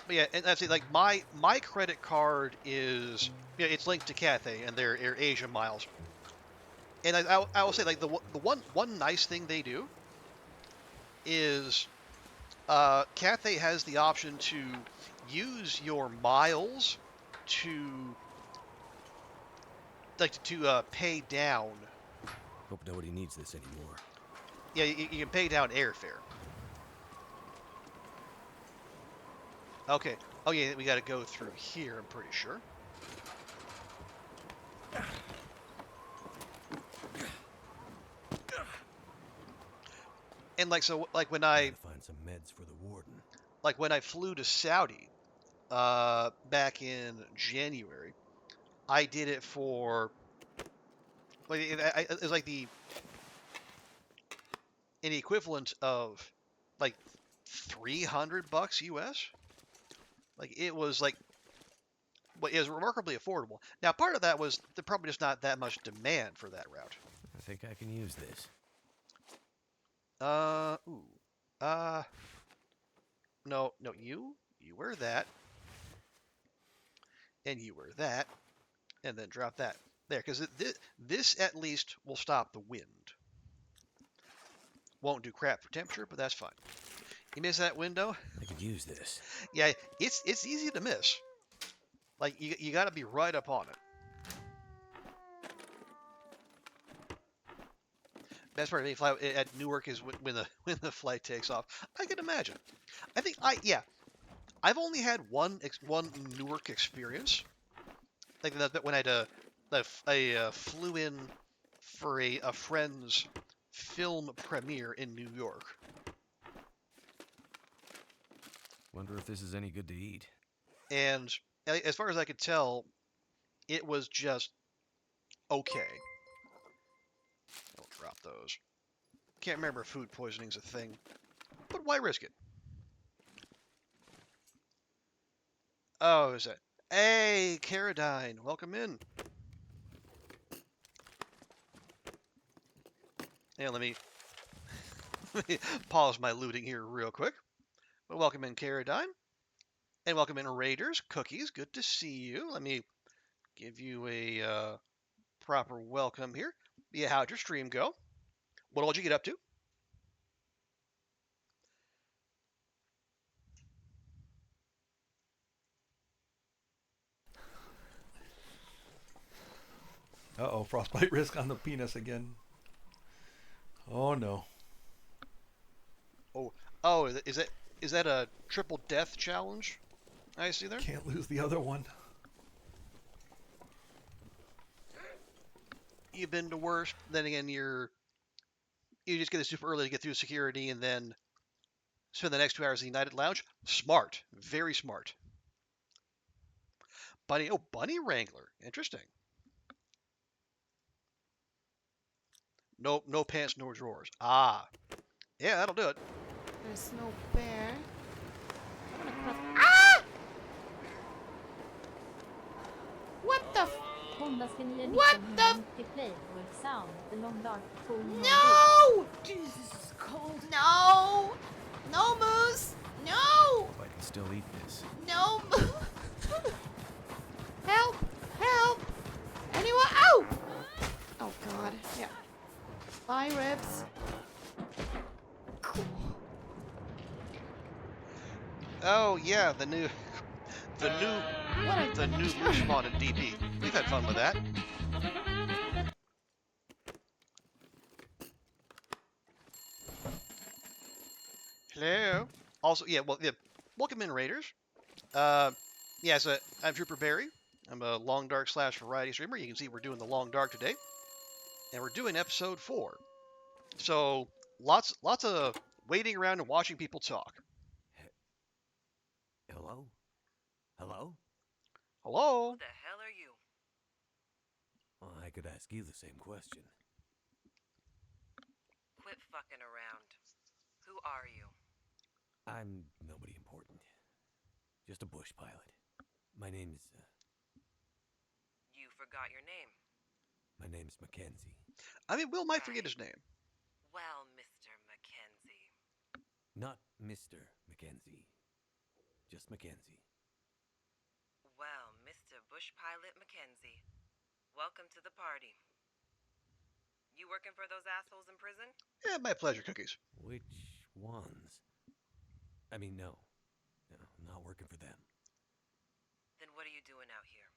But yeah, and that's it. Like my credit card is it's linked to Cathay and their Asia miles. And I will say like the one nice thing they do is Cathay has the option to use your miles to pay down. Hope nobody needs this anymore. Yeah, you can pay down airfare. Okay. Oh yeah, we got to go through here. I'm pretty sure. And when I find some meds for the warden. Like when I flew to Saudi, back in January, I did it for like it was like an equivalent of like $300 US. Like it was like, but it was remarkably affordable. Now part of that was there probably just not that much demand for that route. I think I can use this. No, you wear that, and you wear that, and then drop that there, because this at least will stop the wind. Won't do crap for temperature, but that's fine. You miss that window? I could use this. Yeah, it's easy to miss. Like you got to be right up on it. Best part of any flight at Newark is when the flight takes off. I can imagine. I've only had one Newark experience. Like when I flew in for a friend's film premiere in New York. Wonder if this is any good to eat. And as far as I could tell, it was just okay. Don't drop those. Can't remember if food poisoning's a thing, but why risk it? Oh, is that? Hey, Caradine, welcome in. And let me pause my looting here real quick. But welcome in, Caradine. And welcome in, Raiders. Cookies, good to see you. Let me give you a proper welcome here. Yeah, how'd your stream go? What all did you get up to? Uh-oh, frostbite risk on the penis again. Oh, no. Oh, is that a triple death challenge? I see there. Can't lose the other one. You've been to worse. Then again, you just get there super early to get through security, and then spend the next 2 hours in the United Lounge. Smart, very smart. Bunny Wrangler. Interesting. No pants, no drawers. Ah, yeah, that'll do it. There's no bear. Ah! What the f... What the f... No! Jesus, it's cold. No! No, Moose! No! I can still eat this. No, Moose! Help! Help! Anyone? Ow! Oh, God. Yeah. Bye, ribs. Oh yeah, the new loose spawn in DP. We've had fun with that. Hello. Also, welcome in, Raiders. So I'm Trooper Barry. I'm a Long Dark / variety streamer. You can see we're doing the Long Dark today, and we're doing episode 4. So lots of waiting around and watching people talk. Hello? Hello? Hello. Who the hell are you? Well, I could ask you the same question. Quit fucking around. Who are you? I'm nobody important. Just a bush pilot. My name's, You forgot your name. my name's Mackenzie. I mean, Will might forget his name. Well, Mr. Mackenzie. Not Mr. Mackenzie. Just Mackenzie. Well, Mr. Bush Pilot Mackenzie. Welcome to the party. You working for those assholes in prison? Yeah, my pleasure, cookies. Which ones? I mean, no. No, I'm not working for them. Then what are you doing out here?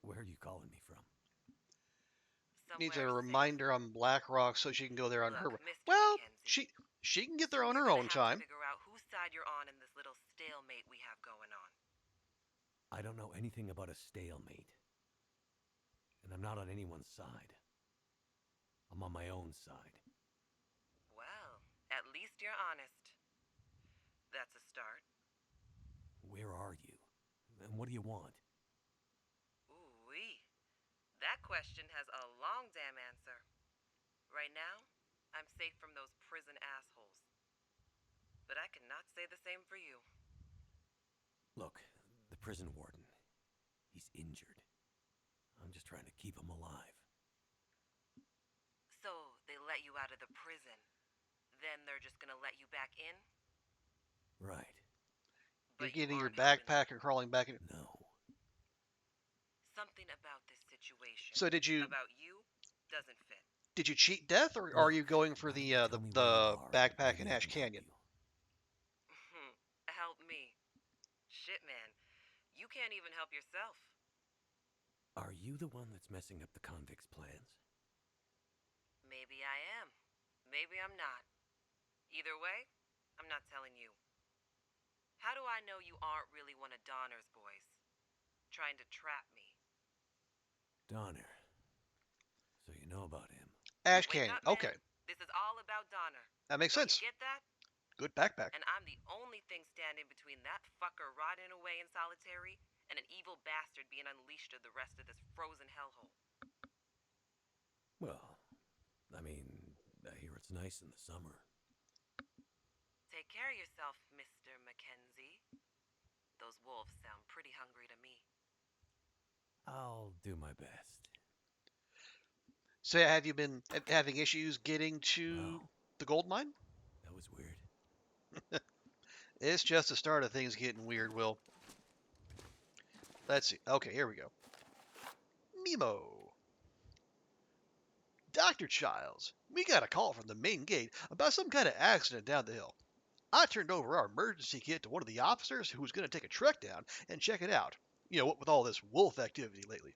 Where are you calling me from? Needs a Somewhere reminder on Black Rock so she can go there on her. Look, Mr. Well, Mackenzie, she can get there on you're her gonna own have time. to figure out whose side you're on in this little stalemate we have going on. I don't know anything about a stalemate. And I'm not on anyone's side. I'm on my own side. Well, at least you're honest. That's a start. Where are you? And what do you want? Ooh-wee. That question has a long damn answer. Right now, I'm safe from those prison assholes. But I cannot say the same for you. Look, the prison warden. He's injured. I'm just trying to keep him alive. So, they let you out of the prison. Then they're just gonna let you back in? Right. You're But you getting your aren't helping backpack and crawling back in. No. Something about this situation. So did you About you doesn't fit. cheat death, or are you going for Why don't the you tell me where the you are, backpack in maybe I Ash can help Canyon? you. Help me. Shit, man. You can't even help yourself. Are you the one that's messing up the convicts' plans? Maybe I am. Maybe I'm not. Either way, I'm not telling you. How do I know you aren't really one of Donner's boys? Trying to trap me. Donner. So you know about him. Ash Wake Canyon. up, man. Okay, This is all about Donner. that makes Don't sense. you get that? Good backpack. And I'm the only thing standing between that fucker rotting away in solitary and an evil bastard being unleashed to the rest of this frozen hellhole. Well, I mean, I hear it's nice in the summer. Take care of yourself, Mr. Mackenzie. Those wolves sound pretty hungry to me. I'll do my best. So have you been having issues getting to Wow, the gold mine? that was weird. It's just the start of things getting weird, Will. Let's see. Okay, here we go. Memo. Dr. Childs, we got a call from the main gate about some kind of accident down the hill. I turned over our emergency kit to one of the officers who was going to take a trek down and check it out. You know, what with all this wolf activity lately.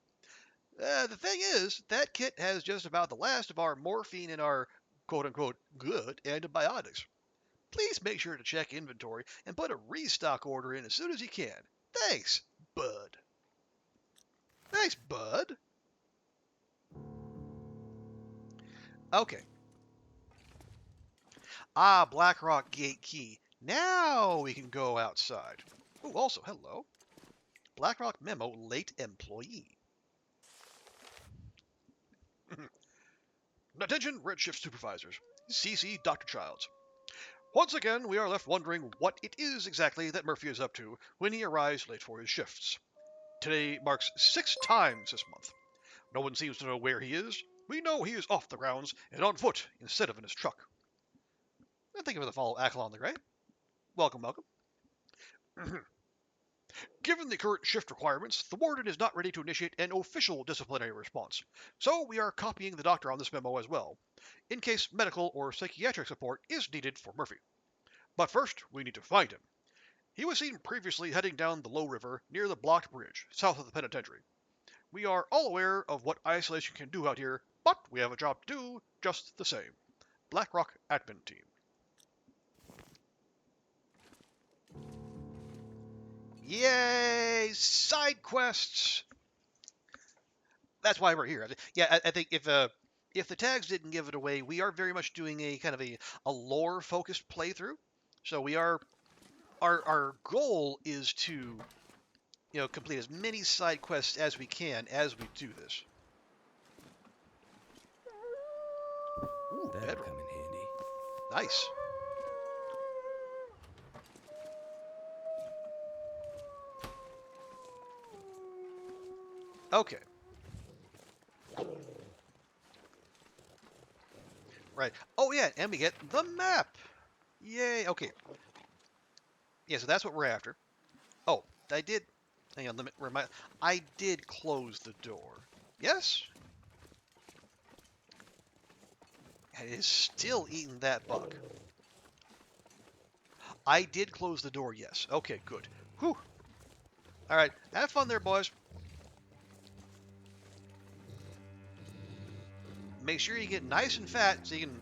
The thing is, that kit has just about the last of our morphine and our quote-unquote good antibiotics. Please make sure to check inventory and put a restock order in as soon as you can. Thanks, bud. Thanks, bud. Okay. Blackrock gate key. Now we can go outside. Oh, also, hello. Blackrock memo, late employee. Attention, Red Shift supervisors. CC Dr. Childs. Once again, we are left wondering what it is exactly that Murphy is up to when he arrives late for his shifts. Today marks 6 times this month. No one seems to know where he is. We know he is off the grounds and on foot instead of in his truck. And thank you for the follow, Acalon the Grey. Welcome, welcome. Given the current shift requirements, the warden is not ready to initiate an official disciplinary response, so we are copying the doctor on this memo as well, in case medical or psychiatric support is needed for Murphy. But first, we need to find him. He was seen previously heading down the low river near the blocked bridge, south of the penitentiary. We are all aware of what isolation can do out here, but we have a job to do just the same. Blackrock Admin Team. Yay! Side quests! That's why we're here. Yeah, I think if the tags didn't give it away, we are very much doing a kind of a lore-focused playthrough. So we are our goal is to complete as many side quests as we can as we do this. Ooh, That'll come in handy. Nice. Okay. Right. Oh, yeah, and we get the map. Yay. Okay. Yeah, so that's what we're after. Oh, I did... Hang on, I did close the door. Yes? And it is still eating that bug. I did close the door, yes. Okay, good. Whew. Alright, have fun there, boys. Make sure you get nice and fat so you can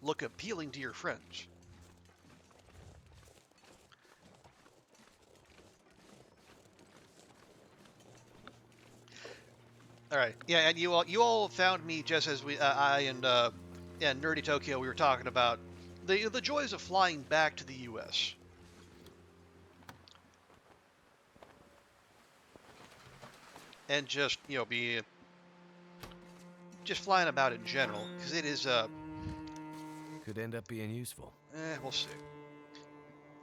look appealing to your friends. All right, yeah, and you all found me just as I and Nerdy Tokyo, we were talking about the joys of flying back to the U.S. and just just flying about in general, because it is could end up being useful. We'll see.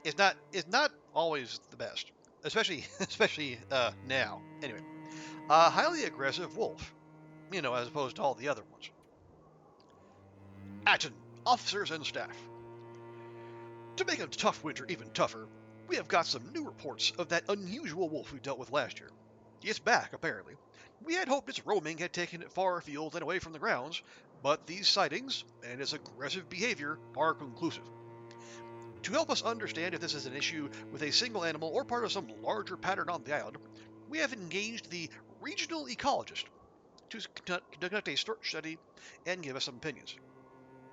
It's not always the best, especially now. Anyway, highly aggressive wolf, as opposed to all the other ones. Action, officers and staff. To make a tough winter even tougher, we have got some new reports of that unusual wolf we dealt with last year. It's back, apparently. We had hoped its roaming had taken it far afield and away from the grounds, but these sightings and its aggressive behavior are conclusive. To help us understand if this is an issue with a single animal or part of some larger pattern on the island, we have engaged the regional ecologist to conduct a search study and give us some opinions.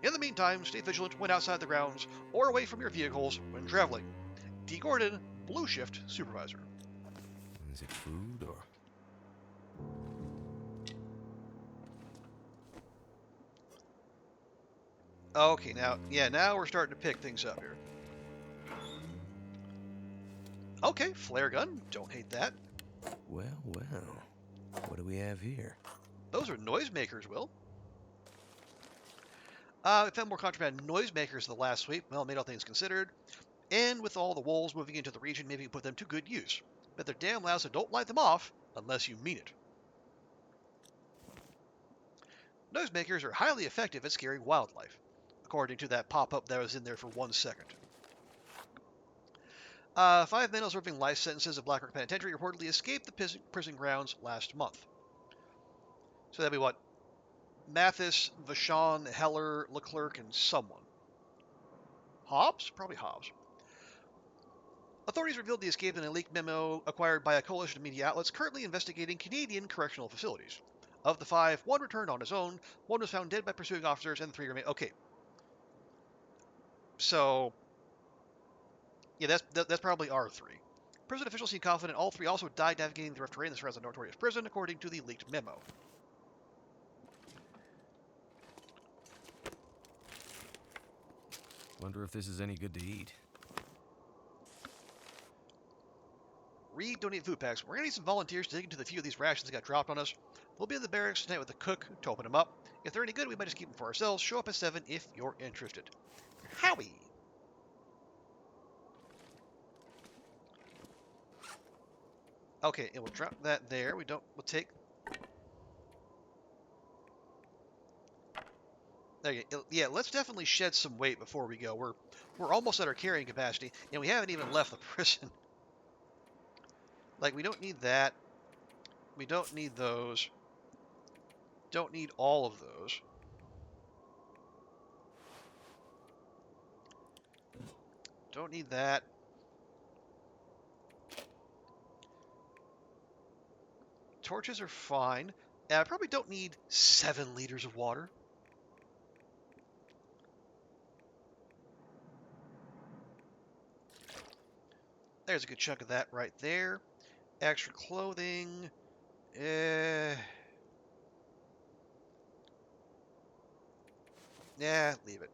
In the meantime, stay vigilant when outside the grounds or away from your vehicles when traveling. D. Gordon, Blue Shift Supervisor. Is it food or... Okay, now we're starting to pick things up here. Okay, flare gun. Don't hate that. Well. What do we have here? Those are noisemakers, Will. We found more contraband noisemakers the last sweep. Well, made all things considered. And with all the wolves moving into the region, maybe we put them to good use. But they're damn loud, so don't light them off unless you mean it. Noisemakers are highly effective at scaring wildlife, according to that pop-up that was in there for 1 second. 5 men serving life sentences of Blackrock Penitentiary reportedly escaped the prison grounds last month. So that'd be what? Mathis, Vachon, Heller, Leclerc, and someone. Hobbs? Probably Hobbs. Authorities revealed the escape in a leaked memo acquired by a coalition of media outlets currently investigating Canadian correctional facilities. Of the 5, 1 returned on his own, 1 was found dead by pursuing officers, and 3 remain. Okay. So, yeah, that's probably R3. Prison officials seem confident all 3 also died navigating the rough terrain that surrounds the notorious prison, according to the leaked memo. Wonder if this is any good to eat. Read donate food packs. We're going to need some volunteers to dig into the few of these rations that got dropped on us. We'll be in the barracks tonight with the cook to open them up. If they're any good, we might just keep them for ourselves. Show up at 7 if you're interested. Howie! Okay, and we'll drop that there. We'll take... There you go. Yeah, let's definitely shed some weight before we go. We're almost at our carrying capacity, and we haven't even left the prison. Like, we don't need that. We don't need those. Don't need all of those. Don't need that. Torches are fine. And I probably don't need 7 liters of water. There's a good chunk of that right there. Extra clothing. Yeah, leave it.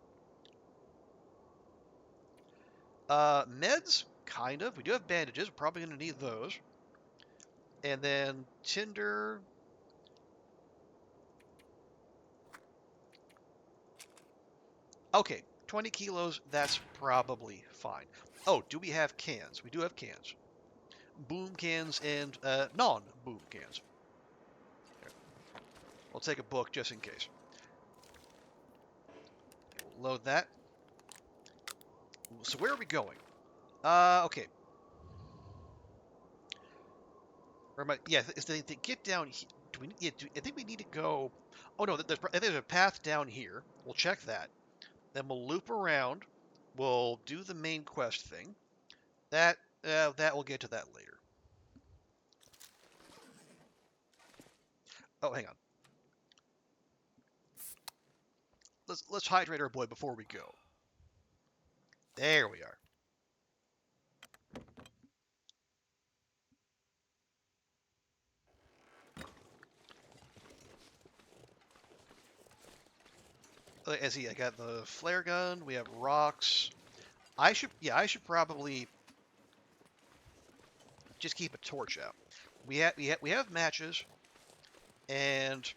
Meds? Kind of. We do have bandages. We're probably going to need those. And then tinder. Okay, 20 kilos. That's probably fine. Oh, do we have cans? We do have cans. Boom cans and non-boom cans. There. We'll take a book just in case. We'll load that. So where are we going? Okay. Yeah, get down here. I think we need to go... Oh, no, there's a path down here. We'll check that. Then we'll loop around. We'll do the main quest thing. That we'll get to that later. Oh, hang on. Let's hydrate our boy before we go. There we are. As I got the flare gun. We have rocks. I should probably just keep a torch out. We have matches, and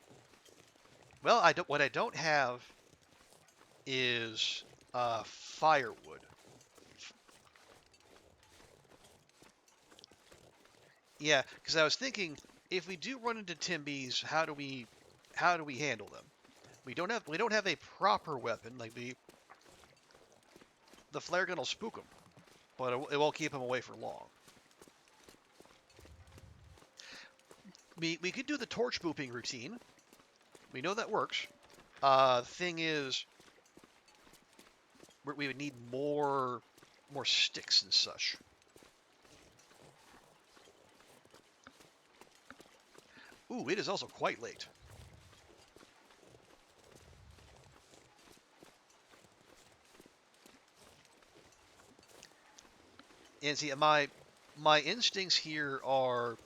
well, what I don't have is firewood. Yeah, because I was thinking if we do run into Timbies, how do we handle them? We don't have a proper weapon. Like the flare gun will spook them, but it won't keep them away for long. We could do the torch booping routine. We know that works. The thing is, we would need more sticks and such. Ooh, it is also quite late. And see, my instincts here are,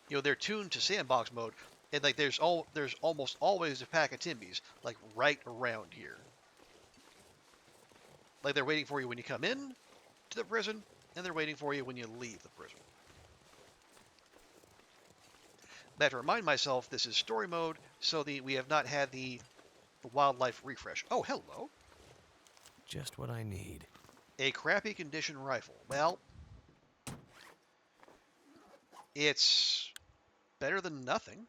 they're tuned to sandbox mode, and like there's almost always a pack of Timbies like right around here. Like they're waiting for you when you come in to the prison, and they're waiting for you when you leave the prison. I have to remind myself this is story mode, so we have not had the wildlife refresh. Oh, hello. Just what I need. A crappy condition rifle. Well, it's better than nothing.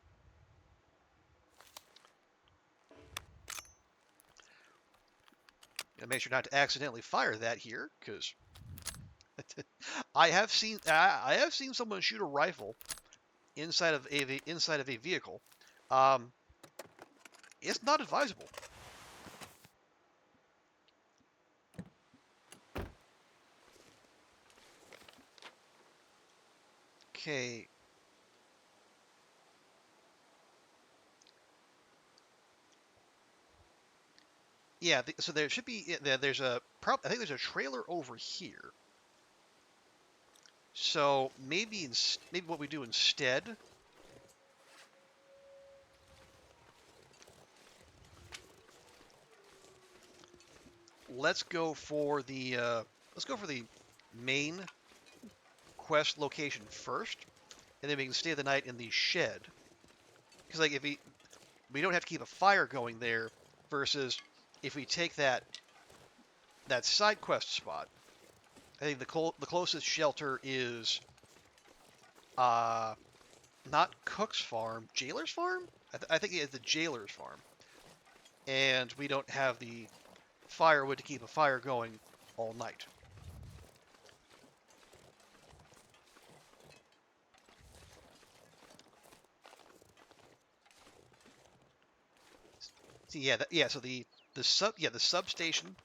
And make sure not to accidentally fire that here, because I have seen someone shoot a rifle inside of a vehicle. It's not advisable. Okay. Yeah, so there should be. There's a. I think there's a trailer over here. So maybe maybe what we do instead. Let's go for the main quest location first, and then we can stay the night in the shed. Because like if we don't have to keep a fire going there, versus if we take that side quest spot. I think the closest shelter is not Cook's farm, Jailer's farm. I think it's the Jailer's farm, and we don't have the firewood to keep a fire going all night. So yeah. So the substation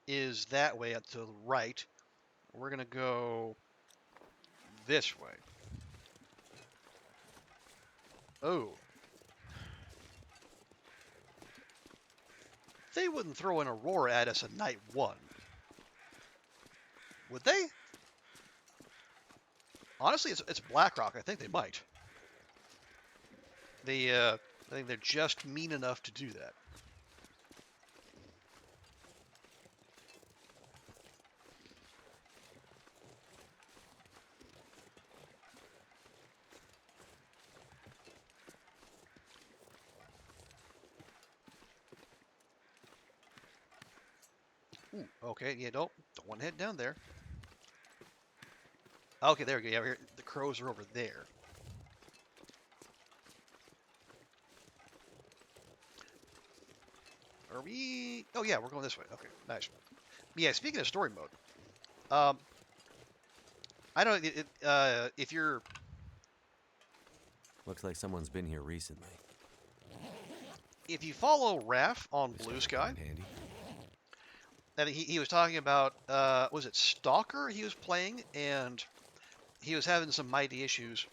is that way up to the right. We're gonna go this way. Oh. They wouldn't throw an Aurora at us at night 1. Would they? Honestly, it's BlackRock. I think they might. I think they're just mean enough to do that. Ooh, okay, yeah, don't want to head down there. Okay, there we go. Yeah, here, the crows are over there. Are we? Oh yeah, we're going this way. Okay, nice. Yeah, speaking of story mode, I don't know if you're. Looks like someone's been here recently. If you follow Raph on Blue Sky, handy. and he was talking about was it Stalker he was playing, and he was having some mighty issues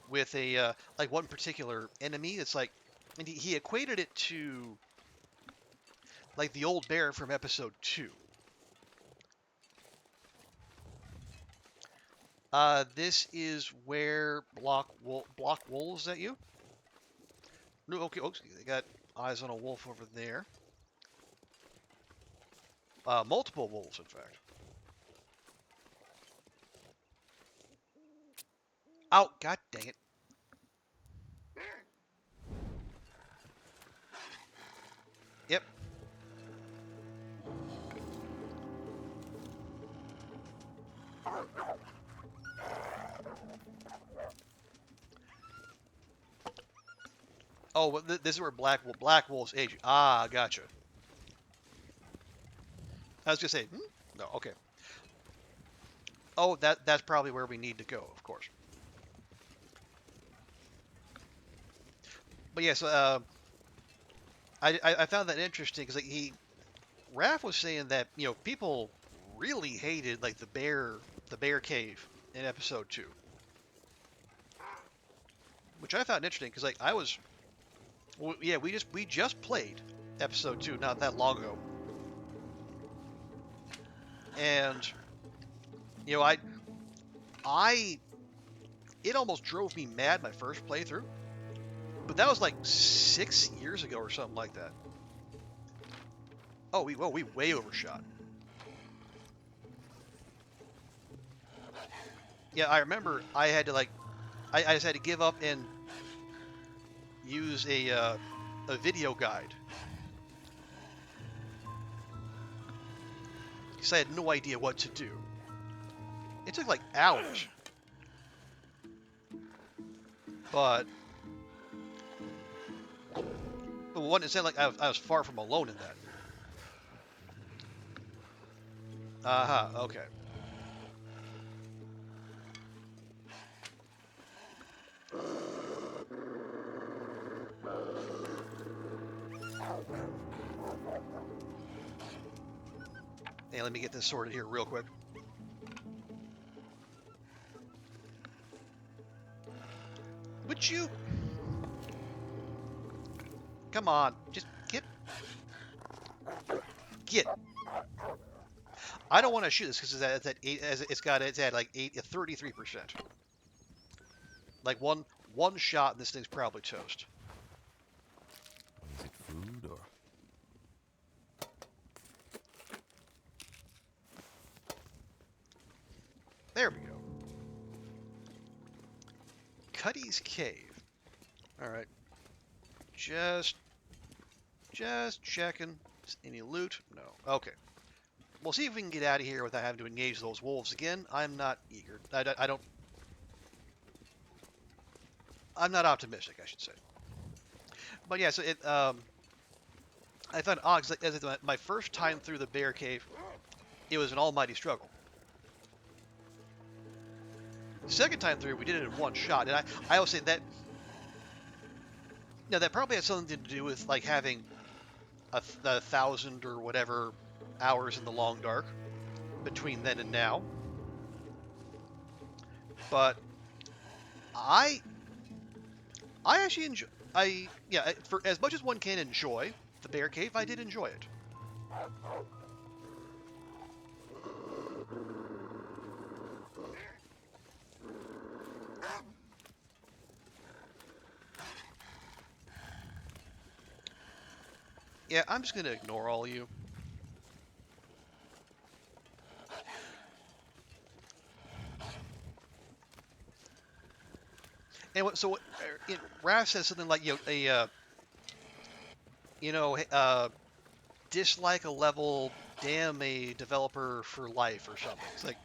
with a like one particular enemy. It's like, and he equated it to like the old bear from episode 2. This is where block wolves at you. No, okay, oops, they got eyes on a wolf over there. Multiple wolves, in fact. Oh, god dang it. Yep. Oh, well, this is where black wolves age. Ah, gotcha. I was gonna say, no, okay. Oh, that's probably where we need to go, of course. But yes, I found that interesting because like Raph was saying that people really hated like the bear cave in episode 2, which I found interesting because like we just played episode 2 not that long ago, and it almost drove me mad my first playthrough, but that was like 6 years ago or something like that. Oh, we way overshot. Yeah, I remember I had to I just had to give up and use a video guide because I had no idea what to do. It took like hours, but one, it sounded like I was far from alone in that. Okay. Hey, let me get this sorted here real quick. Would you? Come on, just get. I don't want to shoot this because it's at 8, it's at like 33%. Like one shot, and this thing's probably toast. Is it food or? There we go. Cuddy's Cave. All right. Just checking. Any loot? No. Okay. We'll see if we can get out of here without having to engage those wolves again. I'm not eager. I'm not optimistic, I should say. But yeah, so I found odd, as my first time through the bear cave, it was an almighty struggle. Second time through, we did it in one shot, and I always say that. Now that probably has something to do with like having a 1,000 or whatever hours in the long dark between then and now. But I actually enjoy. For as much as one can enjoy the bear cave, I did enjoy it. Yeah, I'm just gonna ignore all of you. And so Raph says something like, dislike a level, damn a developer for life or something. It's like,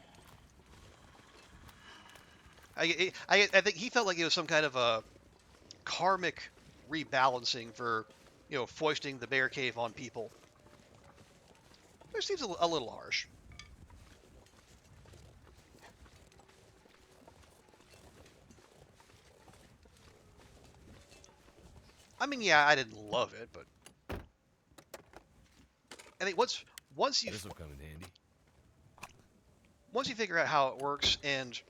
I think he felt like it was some kind of a karmic rebalancing for, foisting the bear cave on people. Which seems a little harsh. I mean, yeah, I didn't love it, but I think once you This'll come in handy. Once you figure out how it works and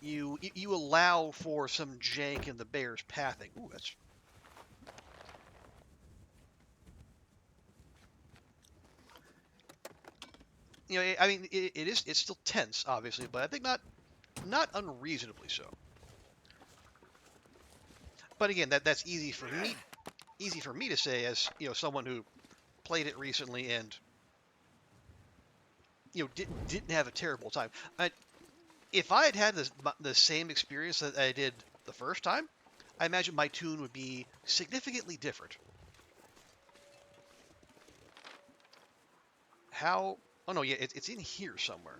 you allow for some jank in the bear's pathing. Ooh, that's. I mean, it's still tense, obviously, but I think not unreasonably so. But again, that's easy for me to say as someone who played it recently and didn't have a terrible time. If I had the same experience that I did the first time, I imagine my tune would be significantly different. How? Oh no, yeah, it's in here somewhere.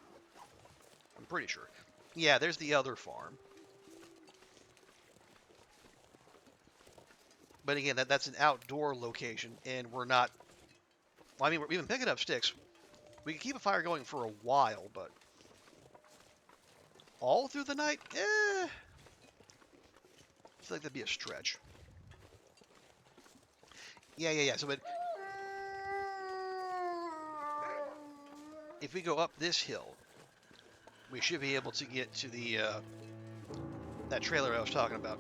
I'm pretty sure. Yeah, there's the other farm. But again, that's an outdoor location, and we're not. Well, I mean, we've been picking up sticks. We can keep a fire going for a while, but all through the night, I feel like that'd be a stretch. Yeah. So, if we go up this hill, we should be able to get to the that trailer I was talking about.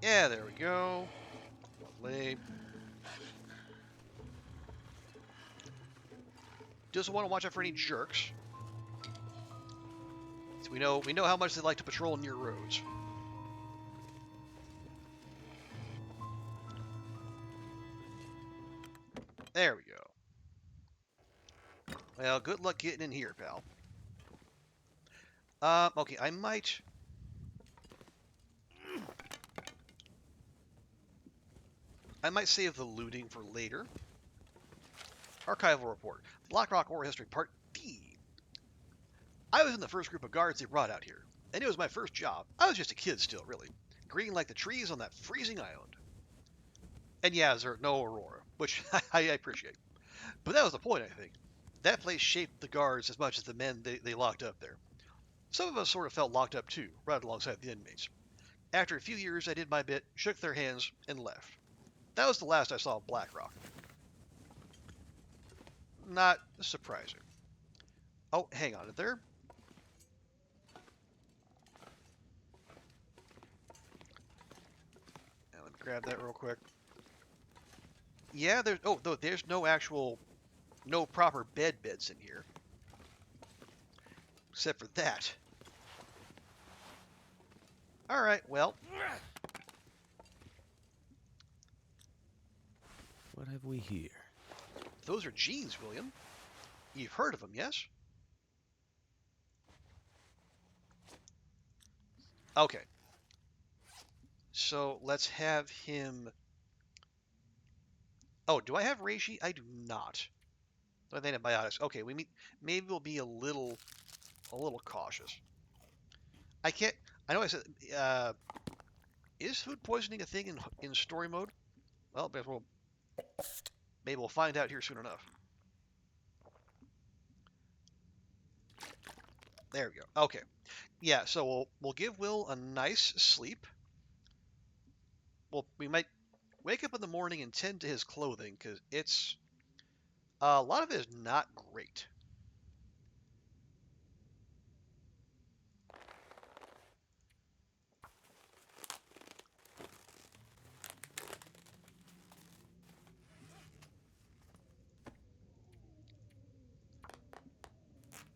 Yeah, there we go. Lovely. Just want to watch out for any jerks. So we know how much they like to patrol near roads. There we go. Well, good luck getting in here, pal. Okay, I might save the looting for later. Archival report. Blackrock Ore History Part D. I was in the first group of guards they brought out here, and it was my first job. I was just a kid still, really. Green like the trees on that freezing island. And yeah, there's no aurora, which I appreciate. But that was the point, I think. That place shaped the guards as much as the men they locked up there. Some of us sort of felt locked up too, right alongside the inmates. After a few years, I did my bit, shook their hands, and left. That was the last I saw of Blackrock. Not surprising. Oh, hang on. There. Let me grab that real quick. Yeah, there's. Oh, there's no proper beds in here, except for that. All right. Well. What have we here? Those are jeans, William. You've heard of them, yes? Okay. So let's have him. Oh, do I have reishi? I do not. Do I have antibiotics? Okay, maybe we'll be a little cautious. I can't. I know I said. Is food poisoning a thing in story mode? Well, maybe we'll find out here soon enough. There we go. Okay. Yeah, so we'll give Will a nice sleep. Well, we might wake up in the morning and tend to his clothing, because it's a lot of it is not great.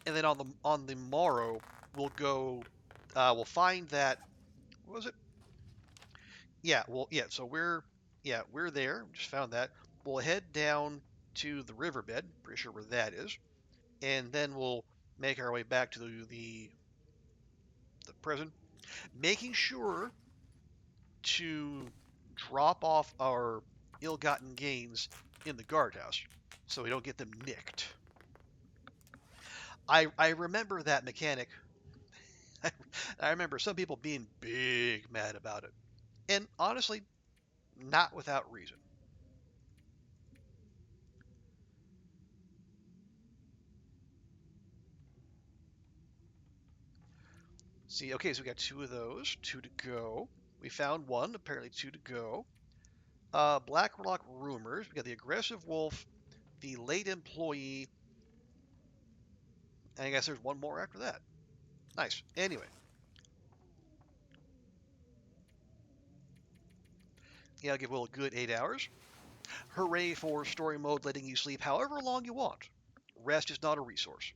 And then on the morrow, we'll go. We'll find that. What was it? Yeah. Well, yeah. So we're there. Just found that. We'll head down to the riverbed. Pretty sure where that is. And then we'll make our way back to the prison, making sure to drop off our ill-gotten gains in the guardhouse so we don't get them nicked. I remember that mechanic. I remember some people being big mad about it. And honestly, not without reason. See, okay, so we got 2 of those, 2 to go. We found 1, apparently 2 to go. Blackrock rumors. We got the aggressive wolf, the late employee, and I guess there's 1 more after that. Nice. Anyway. Yeah, I'll give Will a good 8 hours. Hooray for story mode letting you sleep however long you want. Rest is not a resource.